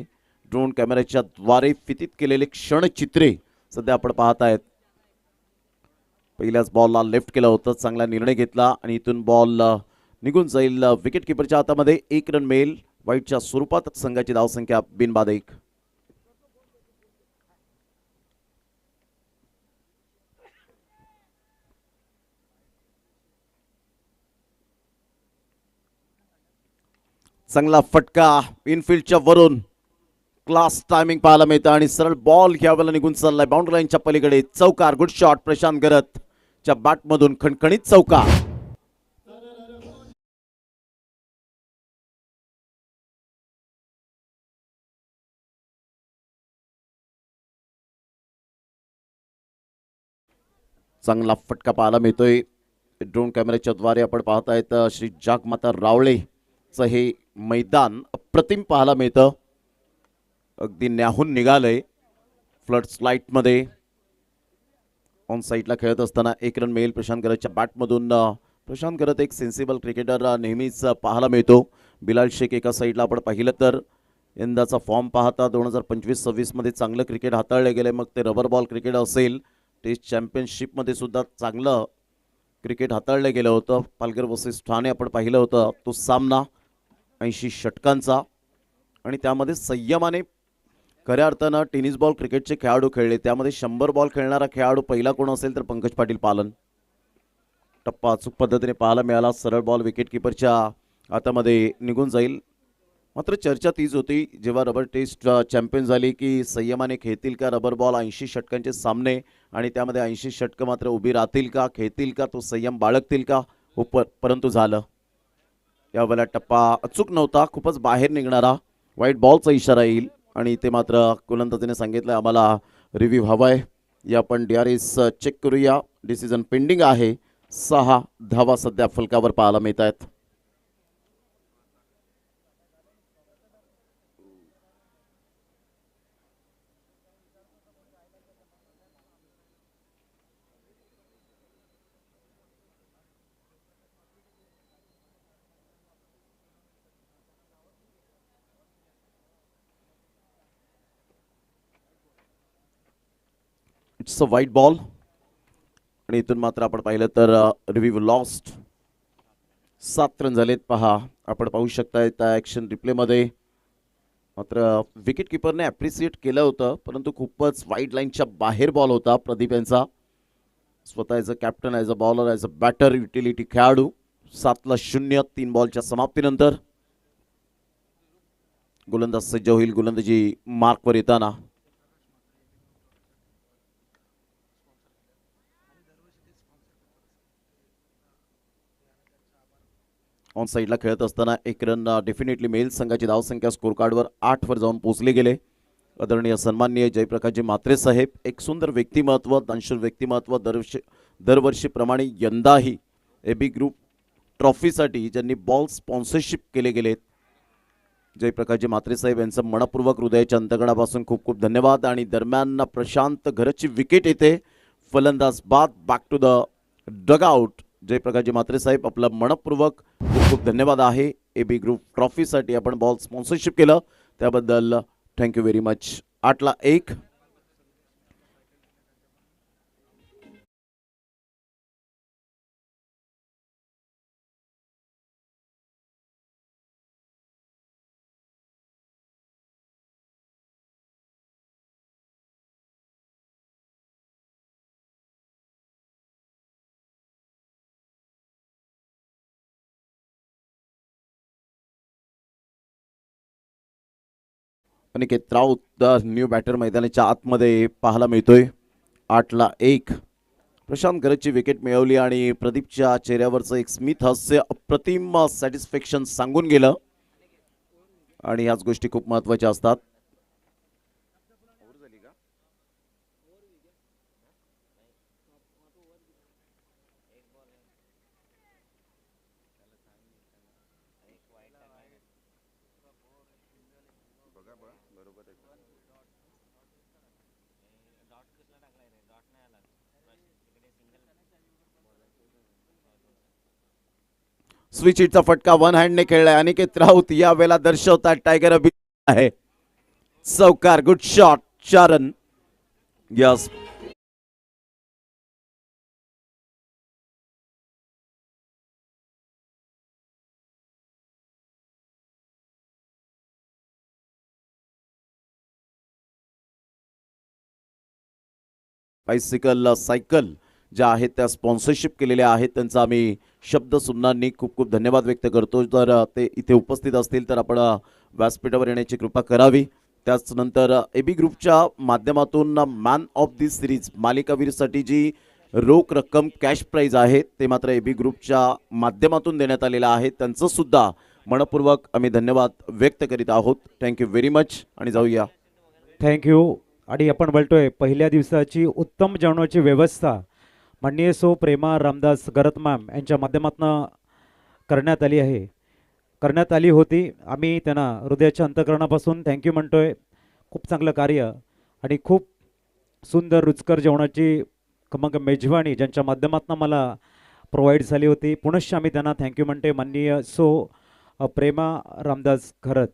ड्रोन कॅमेऱ्याच्या द्वारे फितीत केलेले क्षणचित्रे सध्या आपण पाहत आहेत. पहिल्याच बॉलला लेफ्ट केलं होतं, चांगला निर्णय घेतला आणि इथून बॉल निघून जाईल विकेट किपरच्या हातामध्ये. 1 रन मिळेल वाईटच्या स्वरूपात. संघाची धावसंख्या बिनबाद 1. चांगला फटका इनफिल्डच्या वरून, क्लास टायमिंग पाहायला मिळतं आणि सरळ बॉल यावेळेला निघून चाललाय बाउंड्री लाईनच्या पलीकडे. चौकार, गुड शॉट प्रशांत गरतच्या बॅटमधून, खणखणीत चौकार. चांगला फटका पाहायला मिळतोय. ड्रोन कॅमेऱ्याच्या द्वारे आपण पाहतायत श्री जागमाता रावळेचं हे मैदान अप्रतिम पाहायला मिळतं. अगदी न्याहून निघालंय फ्लड स्लाइटमध्ये. ऑन साईडला खेळत असताना 1 रन मिळेल प्रशांत गरतच्या बॅटमधून. प्रशांत गरत एक सेन्सिबल क्रिकेटर नेहमीच पाहायला मिळतो. बिलाल शेख एका साईडला आपण पाहिलं तर यंदाचा फॉर्म पाहता 2025-26 मध्ये चांगलं क्रिकेट हाताळले गेले. मग ते रबर बॉल क्रिकेट असेल, टेस्ट चॅम्पियनशिपमध्ये सुद्धा चांगलं क्रिकेट हाताळलं गेलं होतं. पालघर वर्सेस ठाणे आपण पाहिलं होतं तो सामना 80 षटकांचा आणि त्यामध्ये संयमाने खऱ्या अर्थानं टेनिस बॉल क्रिकेटचे खेळाडू खेळले. त्यामध्ये 100 बॉल खेळणारा खेळाडू पहिला कोण असेल तर पंकज पाटील पालन. टप्पा अचूक पद्धतीने पाहायला मिळाला. सरळ बॉल विकेट किपरच्या हातामध्ये निघून जाईल. मात्र चर्चा तीच होती जेव्हा रबर टेस्ट चॅम्पियन झाली की संयमाने खेळतील का रबर बॉल. 80 षटकांचे सामने आणि त्यामध्ये 80 षटकं मात्र उभी राहतील का, खेळतील का, तो संयम बाळगतील का. परंतु झालं. यावेळेला टप्पा अचूक नव्हता, खूपच बाहेर निघणारा. वाईट बॉलचा इशारा येईल आणि ते मात्र गोलंदाजीने सांगितलं आम्हाला रिव्ह्यू हवाय. या आपण DRS चेक करूया. डिसिजन पेंडिंग आहे. 6 धावा सध्या फलकावर पाहायला मिळत आहेत. इट्स अ वाईट बॉल आणि इथून मात्र आपण पाहिलं तर रिव्ह्यू लॉस्ट. 7 रन झालेत पहा. आपण पाहू शकताय त्या ॲक्शन रिप्लेमध्ये. मात्र विकेट किपरने ॲप्रिसिएट केलं होतं परंतु खूपच वाईड लाईनच्या बाहेर बॉल होता प्रदीप यांचा. स्वतः as a captain, as a bowler, as a batter, utility खेळाडू. 7-0 3 बॉलच्या समाप्तीनंतर. गोलंदाज सज्ज होईल गोलंदाजी मार्कवर येताना. ऑन साईडला खेळत असताना 1 रन डेफिनेटली मिळेल. संघाची धावसंख्या स्कोर कार्डवर 8 वर जाऊन पोहोचले गेले. आदरणीय सन्माननीय जयप्रकाशजी म्हात्रे साहेब, एक सुंदर व्यक्तिमत्व, दानशूर व्यक्तिमत्व. दरवर्षीप्रमाणे यंदाही AB ग्रुप ट्रॉफीसाठी ज्यांनी बॉल स्पॉन्सरशिप केले गेलेत जयप्रकाशजी म्हात्रे साहेब यांचं मनपूर्वक हृदयाच्या अंतकणापासून खूप खूप धन्यवाद. आणि दरम्यान प्रशांत गरजची विकेट येते. फलंदाज बाद, बॅक टू द डगआउट. जयप्रकाशजी म्हात्रे साहेब आपलं मनपूर्वक खूप खूप धन्यवाद आहे. AB ग्रुप ट्रॉफीसाठी आपण बॉल स्पॉन्सरशिप केलं त्याबद्दल thank you very much. 8-1. Aniket Raut new batter मैदानाच्या आतमध्ये पाहायला मिळतोय. 8-1. प्रशांत गरजची विकेट मिळवली आणि प्रदीपच्या चेहऱ्यावरचं एक स्मित हास्य अप्रतिम सॅटिस्फॅक्शन सांगून गेलं आणि ह्याच गोष्टी खूप महत्त्वाच्या असतात. स्विच हिटचा फटका वन हँडने खेळलाय. अनिकेत राऊत या वेळेला दर्शवतात टायगर अभिमान आहे. चौकार, good shot. 4 run. Yes, bicycle cycle ज्या आहेत त्या स्पॉन्सरशिप केलेल्या आहेत त्यांचा आम्ही शब्द सुमनांनी खूप खूप धन्यवाद व्यक्त करतो. जर ते इथे उपस्थित असतील तर आपण व्यासपीठावर येण्याची कृपा करावी. त्याचनंतर AB ग्रुपच्या माध्यमातून मॅन ऑफ दी सिरीज मालिकावीरसाठी जी रोख रक्कम कॅश प्राईज आहे ते मात्र AB ग्रुपच्या माध्यमातून देण्यात आलेलं आहे. त्यांचं सुद्धा मनपूर्वक आम्ही धन्यवाद व्यक्त करीत आहोत. Thank you very much. आणि जाऊया. थँक्यू. आणि आपण बोलतोय पहिल्या दिवसाची उत्तम जेवणाची व्यवस्था माननीय सो प्रेमा रामदास गरत मॅम यांच्या माध्यमातून करण्यात आली होती. आम्ही त्यांना हृदयाच्या अंतःकरणापासून थँक्यू म्हणतोय. खूप चांगलं कार्य आणि खूप सुंदर रुचकर जेवणाची खमंग मेजवानी ज्यांच्या माध्यमातून मला प्रोव्हाइड झाली होती. पुनश्च आम्ही त्यांना थँक्यू म्हणते. माननीय सो प्रेमा रामदास गरत.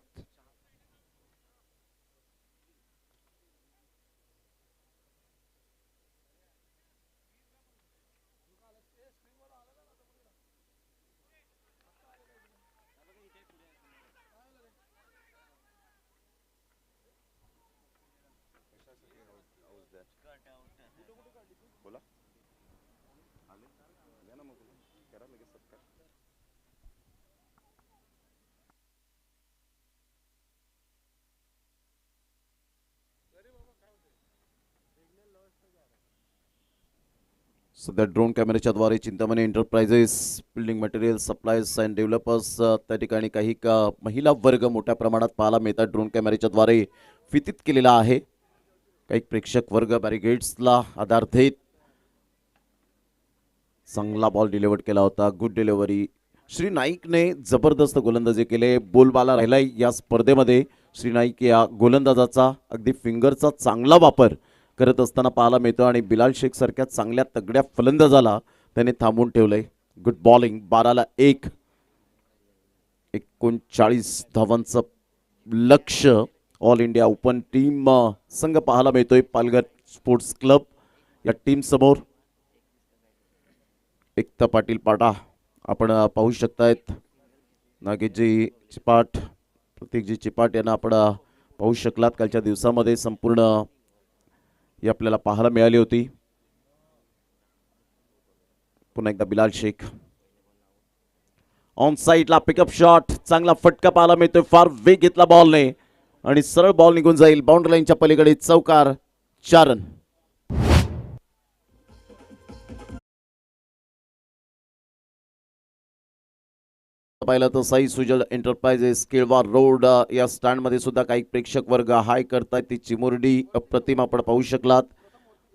सध्या ड्रोन कॅमेऱ्याच्या द्वारे Chintamani enterprises building material suppliers and developers त्या ठिकाणी काही महिला वर्ग मोठ्या प्रमाणात पाहायला मिळतात. ड्रोन कॅमेऱ्याच्या द्वारे फितीत केलेला आहे. काही प्रेक्षक वर्ग बॅरिगेड्सला आधार देत चांगला बॉल डिलिव्हर केला होता. Good delivery. श्री नाईकने जबरदस्त गोलंदाजी केले. बोलबाला राहिलाय या स्पर्धेमध्ये. श्री नाईक या गोलंदाजाचा अगदी फिंगरचा चांगला वापर करत असताना पाहायला मिळतो आणि बिलाल शेख सारख्या चांगल्या तगड्या फलंदाजाला त्याने थांबवून ठेवलंय. Good bowling. 12-1. 39 धावांचं लक्ष्य ऑल इंडिया ओपन टीम संघ पाहायला मिळतोय पालघर स्पोर्ट्स क्लब या टीम समोर. एकता पाटील पाटा आपण पाहू शकतायत. नागेशजी चिपाट, प्रतीकजी चिपाट यांना आपण पाहू शकलात. कालच्या दिवसामध्ये संपूर्ण ही आपल्याला पाहायला मिळाली होती. पुन्हा एकदा बिलाल शेख ऑन साईडला पिकअप शॉट. चांगला फटका पाहायला मिळतोय. फार वेग घेतला बॉलने आणि सरळ बॉल निघून जाईल बाउंड्री लाईनच्या पलीकडे. चौकार. 4 रन. पाहिलं तर साई सुजल एंटरप्राइजेस केळवार रोड या स्टँड मध्ये सुद्धा काही प्रेक्षक वर्ग हाय करतायत. ती चिमुरडी अप्रतिम आपण पाहू शकलात.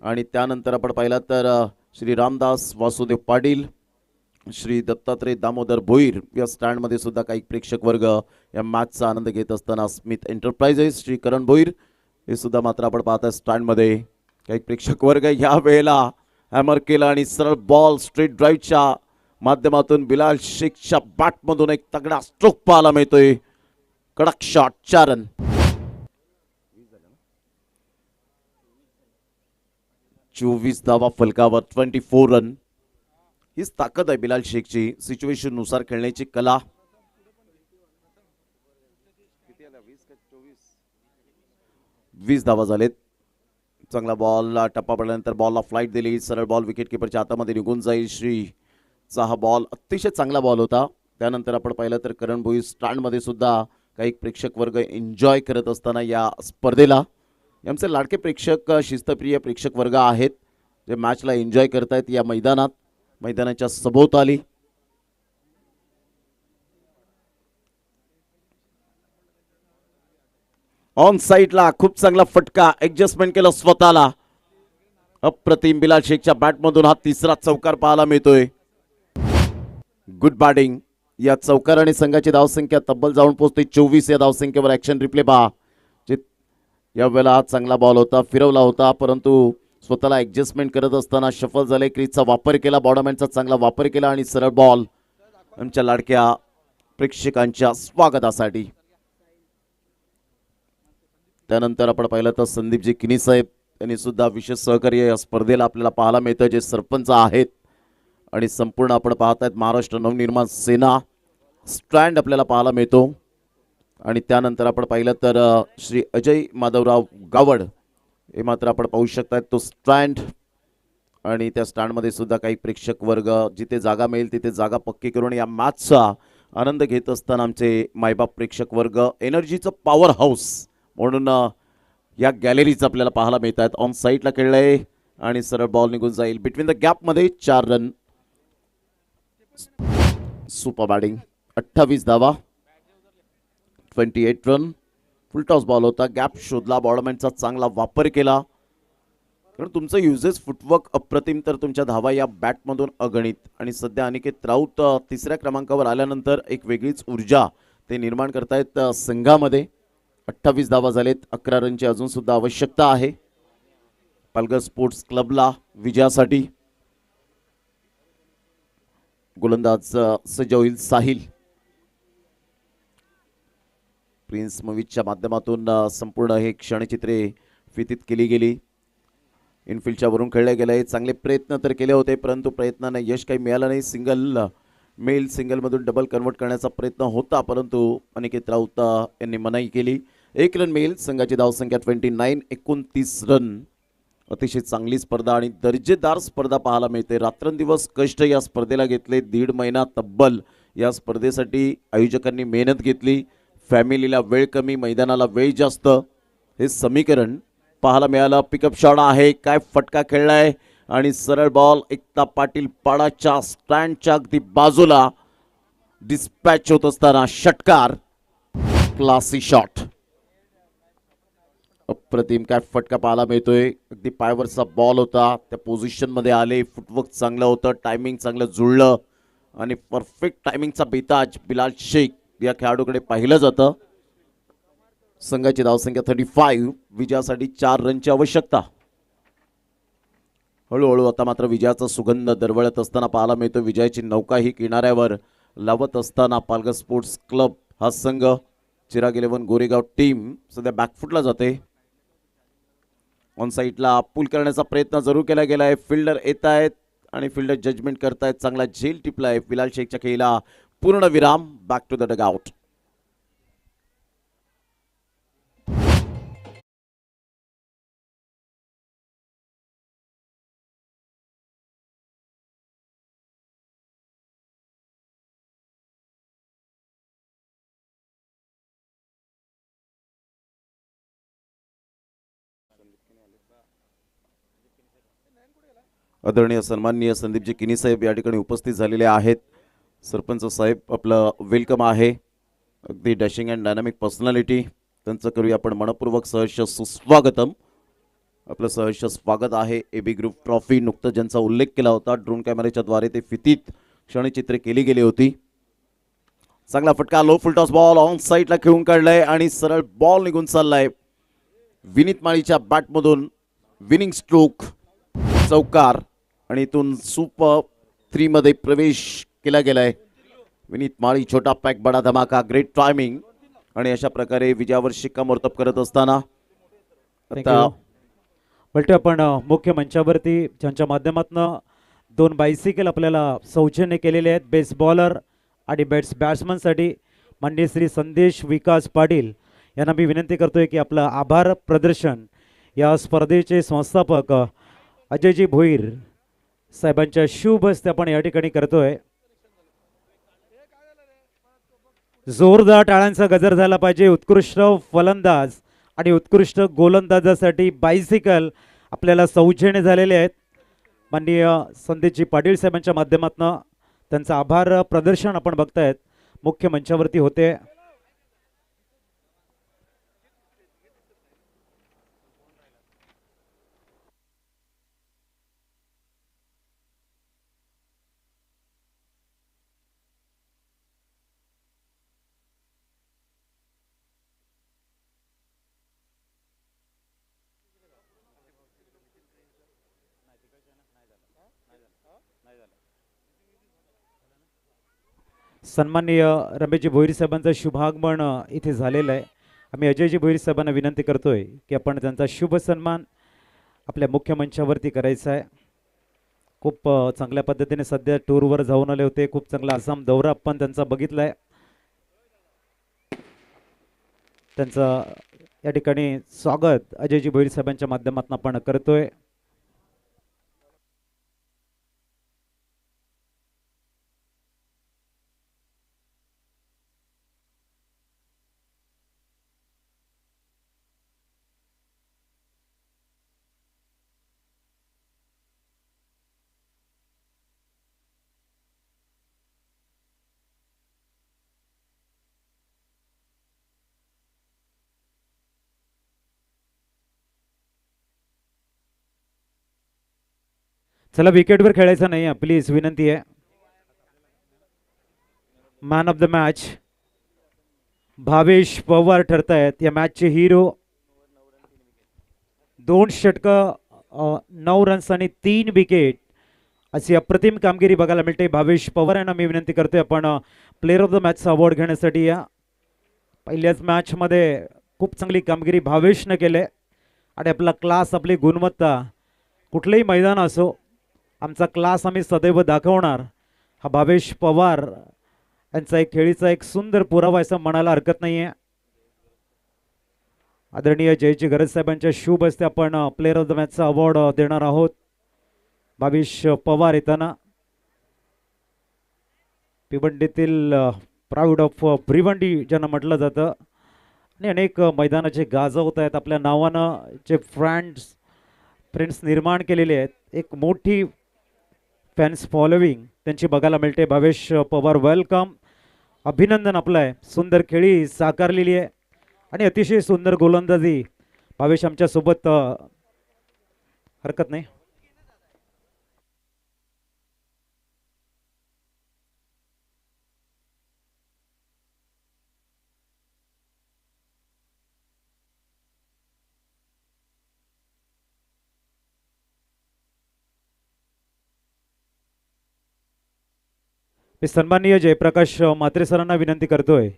आणि त्यानंतर आपण पाहिलं तर श्री रामदास वासुदेव पाटील, श्री दत्तात्रय दामोदर भोईर या स्टँड मध्ये सुद्धा काही प्रेक्षक वर्ग या मॅचचा आनंद घेत असताना स्मिथ एंटरप्राइजेस श्री करण भोईर हे सुद्धा मात्र आपण पाहता स्टँड मध्ये काही प्रेक्षक वर्ग या वेळेला हॅमर केला आणि सरळ बॉल स्ट्रेट ड्राईव्हच्या माध्यमातून बिलाल शेखच्या बॅटमधून एक तगडा स्ट्रोक पाहायला मिळतोय. कडक शॉट, 4 रन. 24 धावा फलकावर, 24 रन. हीच ताकद आहे बिलाल शेखची, सिच्युएशन नुसार खेळण्याची कला. 20 धावा झालेत. चांगला बॉल, टप्पा पडल्यानंतर बॉलला फ्लाईट दिली, सरळ बॉल विकेट किपरच्या हातामध्ये निघून जाईल. श्रीचा हा बॉल अतिशय चांगला बॉल होता. त्यानंतर आपण पाहिलं तर करण भोई स्टँडमध्ये सुद्धा काही प्रेक्षक वर्ग एन्जॉय करत असताना या स्पर्धेला, आमचे लाडके प्रेक्षक, शिस्तप्रिय प्रेक्षक वर्ग आहेत जे मॅचला एन्जॉय करतायत या मैदानाच्या सभोवताली. ऑन साईडला खूप चांगला फटका, ऍडजस्टमेंट केलं स्वतःला. अप्रतिम बिलाल शेखच्या बॅटमधून हा तिसरा चौकार पाहायला मिळतोय. Good batting. या चौकाराने संघाची धावसंख्या तब्बल जाऊन पोहोचते 24. या धावसंख्येवर ऍक्शन रिप्ले पहा. या वेळेला हा चांगला बॉल होता, फिरवला होता, परंतु स्वतःला ऍडजस्टमेंट करत असताना शफल झाले. क्रीजचा वापर केला, बॉडमॅनचा चांगला वापर केला आणि सरळ बॉल आमच्या लाडक्या प्रेक्षकांच्या स्वागतासाठी. त्यानंतर आपण पाहिलं तर संदीपजी किनी साहेब यांनी सुद्धा विशेष सहकार्य या स्पर्धेला आपल्याला पाहायला मिळतं, जे सरपंच आहेत. आणि संपूर्ण आपण पाहत आहेत महाराष्ट्र नवनिर्माण सेना स्टँड आपल्याला पाहायला मिळतो. आणि त्यानंतर आपण पाहिलं तर श्री अजय माधवराव गावड हे मात्र आपण पाहू शकतात तो स्टँड. आणि त्या स्टँडमध्ये सुद्धा काही प्रेक्षक वर्ग, जिथे जागा मिळेल तिथे जागा पक्की करून या मॅचचा आनंद घेत असताना आमचे मायबाप प्रेक्षक वर्ग एनर्जीचं पॉवर हाऊस म्हणून या गॅलरीज आपल्याला पाहायला मिळत आहेत. ऑन साईडला खेळलंय आणि सरळ बॉल निघून जाईल बिटवीन द गॅपमध्ये. 4 रन. Super batting. 28 धावा, 28 रन. फुलटॉस बॉल होता, गॅप शोधला, बॉलमॅनचा चांगला वापर केला. कारण तुमचं युजेस फुटवर्क अप्रतिम, तर तुमच्या धावा या बॅटमधून अगणित. आणि सध्या अनिकेत राऊत तिसऱ्या क्रमांकावर आल्यानंतर एक वेगळीच ऊर्जा ते निर्माण करतायत संघामध्ये. 28 धावा झालेत, 11 रनची अजून सुद्धा आवश्यकता आहे पालघर स्पोर्ट्स क्लबला विजयासाठी. गोलंदाज सज्ज होईल साहिल. प्रिन्स मविजच्या माध्यमातून संपूर्ण हे क्षणचित्रे फितीत केली गेली. इनफिल्डच्या वरून खेळले गेले, चांगले प्रयत्न तर केले होते, परंतु प्रयत्नांना यश काही मिळालं नाही. मेल सिंगलमधून डबल कन्वर्ट करण्याचा प्रयत्न होता, परंतु अनिकेत राऊत यांनी मनाई केली. 1 रन मिळेल. संघाची धावसंख्या 29, 29 रन. अतिशय चांगली स्पर्धा आणि दर्जेदार स्पर्धा पाहायला मिळते. रात्रंदिवस कष्ट या स्पर्धेला घेतले, 1.5 महिना तब्बल या स्पर्धेसाठी आयोजकांनी मेहनत घेतली. फॅमिलीला वेळ कमी, मैदानाला वेळ जास्त, हे समीकरण पाहायला मिळालं. पिकअप शॉट आहे, काय फटका खेळलाय आणि सरळ बॉल एकता पाटील पाडाच्या स्टँडच्या अगदी बाजूला डिस्पॅच होत असताना षटकार. Classy shot. अप्रतिम काय फटका पाहायला मिळतोय. अगदी पायवरचा बॉल होता, त्या पोझिशन मध्ये आले, फुटवर्क चांगलं होतं, टायमिंग चांगलं जुळलं आणि परफेक्ट टायमिंगचा बेताज बिलाल शेख या खेळाडूकडे पाहिलं जातं. संघाची धावसंख्या 35, विजयासाठी 4 रनची आवश्यकता. हळूहळू आता मात्र विजयाचा सुगंध दरवळत असताना पाहायला मिळतो. विजयाची नौका ही किनाऱ्यावर लावत असताना पालघर स्पोर्ट्स क्लब हा संघ, चिराग 11 गोरेगाव टीम सध्या बॅकफुटला जाते. ऑन साईडला पुल करण्याचा प्रयत्न जरूर केला गेलाय. फिल्डर येत आहेत आणि फिल्डर जजमेंट करतायत. चांगला झेल टिपलाय. बिलाल शेखच्या खेळीला पूर्ण विराम. Back to the dugout. आदरणीय सन्माननीय संदीपजी किनी साहेब या ठिकाणी उपस्थित झालेले आहेत. सरपंच साहेब आपलं वेलकम आहे. अगदी डॅशिंग अँड डायनामिक पर्सनॅलिटी, त्यांचं करूया आपण मनपूर्वक सहर्ष सुस्वागतम. आपलं सहर्ष स्वागत आहे. AB ग्रुप ट्रॉफी नुकतं ज्यांचा उल्लेख केला होता, ड्रोन कॅमेऱ्याच्या द्वारे ते फितीत क्षणचित्रे केली गेली होती. चांगला फटका, low full toss ball on साईडला खेळून काढलाय आणि सरळ बॉल निघून चाललाय. विनीत माळीच्या बॅटमधून विनिंग स्ट्रोक, चौकार आणि इथून सुपर 3 मध्ये प्रवेश केला गेलाय. विनीत माळी छोटा पॅक बडा धमाका ग्रेट टायमिंग आणि अशा प्रकारे विजयावर शिक्कामोर्तब करत असताना आता बोलतोय आपण मुख्य मंचावरती ज्यांच्या माध्यमातून 2 बायसिकल आपल्याला सौजन्य केलेले आहेत बेस्ट बॉलर आणि बॅट्समनसाठी माननीय श्री संदेश विकास पाटील यांना मी विनंती करतोय की आपलं आभार प्रदर्शन या स्पर्धेचे संस्थापक अजयजी भोईर साहेबांच्या शुभ हस्ते आपण या ठिकाणी करतोय. जोरदार टाळ्यांचा गजर झाला पाहिजे. उत्कृष्ट फलंदाज आणि उत्कृष्ट गोलंदाजासाठी बायसिकल आपल्याला सौजन्य झालेले आहेत. माननीय संदेशजी पाटील साहेबांच्या माध्यमातून त्यांचं आभार प्रदर्शन आपण बघतायत मुख्य मंचावरती होते. सन्माननीय रमेशजी भोईर साहेबांचं शुभागमन इथे झालेलं आहे. आम्ही अजयजी भोईर साहेबांना विनंती करतोय की आपण त्यांचा शुभ सन्मान आपल्या मुख्य मंचावरती करायचा आहे. खूप चांगल्या पद्धतीने सध्या टूरवर जाऊन आले होते. खूप चांगला आसाम दौरा आपण त्यांचा बघितलाय. त्यांचं या ठिकाणी स्वागत अजयजी भोईर साहेबांच्या माध्यमातून आपण करतोय. चला विकेटवर खेळायचं नाही प्लीज विनंती आहे. Man of the match Bhavesh Pawar ठरतायत या मॅचचे हिरो. 2 षटकं 9 रन्स आणि 3 विकेट अशी अप्रतिम कामगिरी बघायला मिळते. भावेश पवार यांना मी विनंती करतोय आपण प्लेअर ऑफ द मॅचचा अवॉर्ड घेण्यासाठी या. पहिल्याच मॅचमध्ये खूप चांगली कामगिरी भावेशनं केले आणि आपला क्लास आपली गुणवत्ता कुठलंही मैदान असो आमचा क्लास आम्ही सदैव दाखवणार हा भावेश पवार यांचा एक खेळीचा एक सुंदर पुरावा असं म्हणायला हरकत नाही आहे. आदरणीय जयजी गरज साहेबांच्या शुभ हस्ते आपण प्लेअर ऑफ द मॅचचा अवॉर्ड देणार आहोत. भावेश पवार येताना भिवंडीतील प्राऊड ऑफ भिवंडी ज्यांना म्हटलं जातं आणि अनेक मैदानाचे गाजवत आहेत आपल्या नावानं जे फ्रेंड्स निर्माण केलेले आहेत. एक मोठी फॅन्स फॉलोविंग त्यांची बघायला मिळते. भावेश पवार वेलकम अभिनंदन आपलं आहे. सुंदर खेळी साकारलेली आहे आणि अतिशय सुंदर गोलंदाजी भावेश आमच्या सोबत हरकत नाही. मी सन्माननीय जयप्रकाश म्हात्रे सरांना विनंती करतोय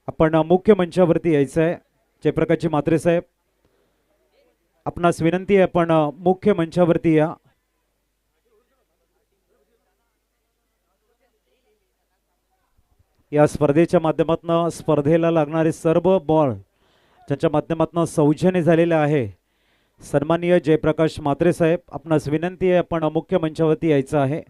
आपण मुख्य मंचावरती यायचं आहे. जयप्रकाशजी म्हात्रे साहेब आपणास विनंती आहे आपण मुख्य मंचावरती या. या स्पर्धेच्या माध्यमातून स्पर्धेला लागणारे सर्व बॉल ज्यांच्या माध्यमातून सौजन्य झालेलं आहे सन्माननीय जयप्रकाश म्हात्रे साहेब आपणास विनंती आहे आपण मुख्य मंचावरती यायचं आहे.